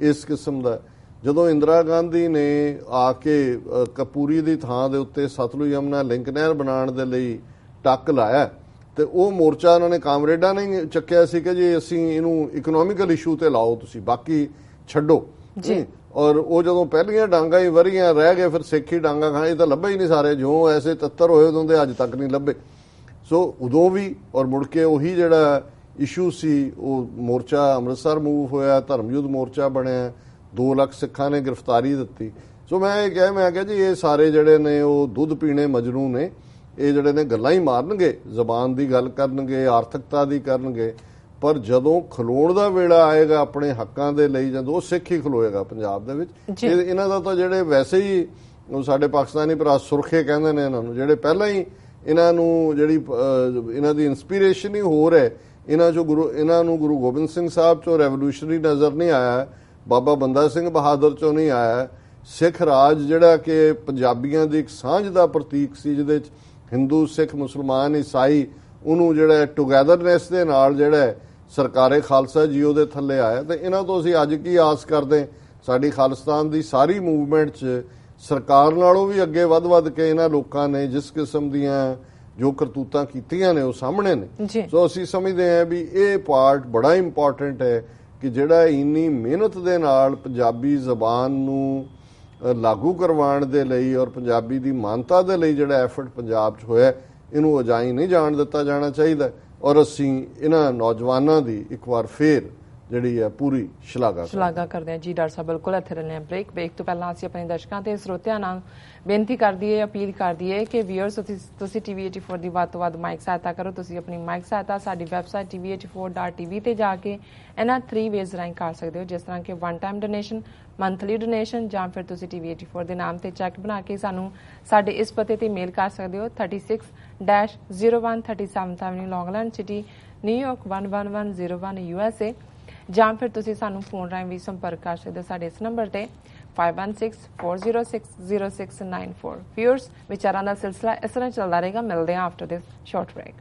ਇਸ ਕਿਸਮ ਦਾ, ਜਦੋਂ ਇੰਦਰਾ ਗਾਂਧੀ ਨੇ ਆ ਕੇ ਕਪੂਰੀ ਦੀ ਥਾਂ ਦੇ ਉੱਤੇ ਸਤਲੁਜ ਯਮੁਨਾ ਲਿੰਕ ਨਹਿਰ ਬਣਾਉਣ ਦੇ ਲਈ ਟੱਕ ਲਾਇਆ ਤੇ ਉਹ ਮੋਰਚਾ ਉਹਨਾਂ ਨੇ ਕਾਮਰੇਡਾਂ ਨੇ ਚੱਕਿਆ ਸੀ ਕਿ ਜੀ ਅਸੀਂ ਇਹਨੂੰ ਇਕਨੋਮਿਕਲ ਇਸ਼ੂ ਤੇ ਲਾਓ, ਤੁਸੀਂ ਬਾਕੀ ਛੱਡੋ ਜੀ। ਔਰ ਉਹ ਜਦੋਂ ਪਹਿਲੀਆਂ ਡਾਂਗਾਂ ਹੀ ਵਰੀਆਂ ਰਹਿ ਗਏ, ਫਿਰ ਸਿੱਖੀ ਡਾਂਗਾ ਖਾਏ ਤਾਂ ਲੱਭੇ ਹੀ ਨਹੀਂ ਸਾਰੇ, ਜੋ ਐਸੇ ਤੱਤਰ ਹੋਏ ਉਦੋਂ ਦੇ ਅੱਜ ਤੱਕ ਨਹੀਂ ਲੱਭੇ। ਸੋ ਉਦੋਂ ਵੀ ਔਰ ਮੁੜ ਕੇ ਉਹੀ ਜਿਹੜਾ ਇਸ਼ੂ ਸੀ ਉਹ ਮੋਰਚਾ ਅੰਮ੍ਰਿਤਸਰ ਮੂਵ ਹੋਇਆ, ਧਰਮ ਯੁੱਧ ਮੋਰਚਾ ਬਣਿਆ, 2 ਲੱਖ ਸਿੱਖਾਂ ਨੇ ਗ੍ਰਿਫਤਾਰੀ ਦਿੱਤੀ। ਸੋ ਮੈਂ ਇਹ ਕਿਹਾ ਜੀ ਇਹ ਸਾਰੇ ਜਿਹੜੇ ਨੇ ਉਹ ਦੁੱਧ ਪੀਣੇ ਮਜਨੂ ਨੇ, ਇਹ ਜਿਹੜੇ ਨੇ ਗੱਲਾਂ ਹੀ ਮਾਰਨਗੇ, ਜ਼ਬਾਨ ਦੀ ਗੱਲ ਕਰਨਗੇ, ਆਰਥਿਕਤਾ ਦੀ ਕਰਨਗੇ, ਪਰ ਜਦੋਂ ਖਲੋਣ ਦਾ ਵੇਲਾ ਆਏਗਾ ਆਪਣੇ ਹੱਕਾਂ ਦੇ ਲਈ ਜਦੋਂ ਉਹ ਸਿੱਖ ਹੀ ਖਲੋਏਗਾ ਪੰਜਾਬ ਦੇ ਵਿੱਚ। ਇਹਨਾਂ ਦਾ ਤਾਂ ਜਿਹੜੇ ਵੈਸੇ ਹੀ ਸਾਡੇ ਪਾਕਿਸਤਾਨੀ ਭਰਾ ਸੁਰਖੇ ਕਹਿੰਦੇ ਨੇ ਇਹਨਾਂ ਨੂੰ, ਜਿਹੜੇ ਪਹਿਲਾਂ ਹੀ ਇਹਨਾਂ ਨੂੰ ਜਿਹੜੀ ਇਹਨਾਂ ਦੀ ਇਨਸਪੀਰੇਸ਼ਨ ਹੀ ਹੋਰ ਹੈ, ਇਹਨਾਂ ਨੂੰ ਗੁਰੂ ਗੋਬਿੰਦ ਸਿੰਘ ਸਾਹਿਬ ਚੋਂ ਰੈਵੋਲੂਸ਼ਨਰੀ ਨਜ਼ਰ ਨਹੀਂ ਆਇਆ, ਬਾਬਾ ਬੰਦਾ ਸਿੰਘ ਬਹਾਦਰ ਚੋਂ ਨਹੀਂ ਆਇਆ। ਸਿੱਖ ਰਾਜ ਜਿਹੜਾ ਕਿ ਪੰਜਾਬੀਆਂ ਦੀ ਇੱਕ ਸਾਂਝ ਦਾ ਪ੍ਰਤੀਕ ਸੀ, ਜਿਹਦੇ 'ਚ ਹਿੰਦੂ ਸਿੱਖ ਮੁਸਲਮਾਨ ਈਸਾਈ ਉਹਨੂੰ ਜਿਹੜਾ ਟੁਗੈਦਰਨੈਸ ਦੇ ਨਾਲ ਜਿਹੜਾ ਸਰਕਾਰੇ ਖਾਲਸਾ ਜੀ ਉਹਦੇ ਥੱਲੇ ਆਇਆ। ਤੇ ਇਹਨਾਂ ਤੋਂ ਅਸੀਂ ਅੱਜ ਕੀ ਆਸ ਕਰਦੇ? ਸਾਡੀ ਖਾਲਿਸਤਾਨ ਦੀ ਸਾਰੀ ਮੂਵਮੈਂਟ 'ਚ ਸਰਕਾਰ ਨਾਲੋਂ ਵੀ ਅੱਗੇ ਵੱਧ ਕੇ ਇਹਨਾਂ ਲੋਕਾਂ ਨੇ ਜਿਸ ਕਿਸਮ ਦੀਆਂ ਜੋ ਕਰਤੂਤਾਂ ਕੀਤੀਆਂ ਨੇ ਉਹ ਸਾਹਮਣੇ ਨੇ। ਸੋ ਅਸੀਂ ਸਮਝਦੇ ਹਾਂ ਵੀ ਇਹ ਪਾਰਟ ਬੜਾ ਇੰਪੋਰਟੈਂਟ ਹੈ ਕਿ ਜਿਹੜਾ ਇੰਨੀ ਮਿਹਨਤ ਦੇ ਨਾਲ ਪੰਜਾਬੀ ਜ਼ਬਾਨ ਨੂੰ ਲਾਗੂ ਕਰਵਾਉਣ ਦੇ ਲਈ ਔਰ ਪੰਜਾਬੀ ਦੀ ਮਾਨਤਾ ਦੇ ਲਈ ਜਿਹੜਾ ਐਫਰਟ ਪੰਜਾਬ 'ਚ ਹੋਇਆ, ਇਹਨੂੰ ਅਜਾਈ ਨਹੀਂ ਜਾਣ ਦਿੱਤਾ ਜਾਣਾ ਚਾਹੀਦਾ। ਔਰ ਅਸੀਂ ਇਹਨਾਂ ਨੌਜਵਾਨਾਂ ਦੀ ਇੱਕ ਵਾਰ ਫੇਰ ਜਿਹੜੀ ਹੈ ਪੂਰੀ ਸ਼ਲਾਘਾ ਕਰਦੇ ਹਾਂ। ਜੀ ਡਾਕਟਰ ਸਾਹਿਬ ਬਿਲਕੁਲ ਇੱਥੇ ਰਹਿੰਦੇ ਹਾਂ ਬ੍ਰੇਕ ਤੋਂ ਪਹਿਲਾਂ ਅਸੀਂ ਆਪਣੇ ਦਰਸ਼ਕਾਂ ਤੇ ਸਰੋਤਿਆਂ ਨਾਲ ਬੇਨਤੀ ਕਰ ਦਈਏ, ਅਪੀਲ ਕਰ ਦਈਏ ਕਿ ਵੀਅਰਸ ਤੁਸੀਂ TV 84 ਦੀ ਵੱਧ ਤੋਂ ਵੱਧ ਮਾਈਕ ਸਹਾਇਤਾ ਕਰੋ। ਤੁਸੀਂ ਆਪਣੀ ਮਾਈਕ ਸਹਾਇਤਾ ਸਾਡੀ ਵੈਬਸਾਈਟ tv84.tv ਤੇ ਜਾ ਕੇ ਇਹਨਾਂ 3 ਵੇਜ਼ ਰਾਹੀਂ ਕਰ ਸਕਦੇ ਹੋ, ਜਿਸ ਤਰ੍ਹਾਂ ਕਿ 1 ਟਾਈਮ ਡੋਨੇਸ਼ਨ, ਮੰਥਲੀ ਡੋਨੇਸ਼ਨ, ਜਾਂ ਫਿਰ ਤੁਸੀਂ TV 84 ਦੇ ਨਾਮ ਤੇ ਚੈੱਕ ਬਣਾ ਕੇ ਸਾਨੂੰ ਸਾਡੇ ਇਸ ਪਤੇ ਤੇ ਮੇਲ ਕਰ ਸਕਦੇ ਹੋ 36-01 37th Avenue, Long Island city, New York 11101 USA, ਜਾਂ ਫਿਰ ਤੁਸੀਂ ਸਾਨੂੰ ਫੋਨ ਰਾਹੀਂ ਵੀ ਸੰਪਰਕ ਕਰ ਸਕਦੇ ਹੋ ਸਾਡੇ ਇਸ ਨੰਬਰ ਤੇ 5164060694। ਵਿਊਅਰਸ, ਵਿਚਾਰਾਂ ਦਾ ਸਿਲਸਿਲਾ ਇਸ ਤਰ੍ਹਾਂ ਚੱਲਦਾ ਰਹੇਗਾ। ਮਿਲਦੇ ਹਾਂ ਆਫਟਰ ਦਿਸ ਸ਼ਾਰਟ ਬ੍ਰੇਕ।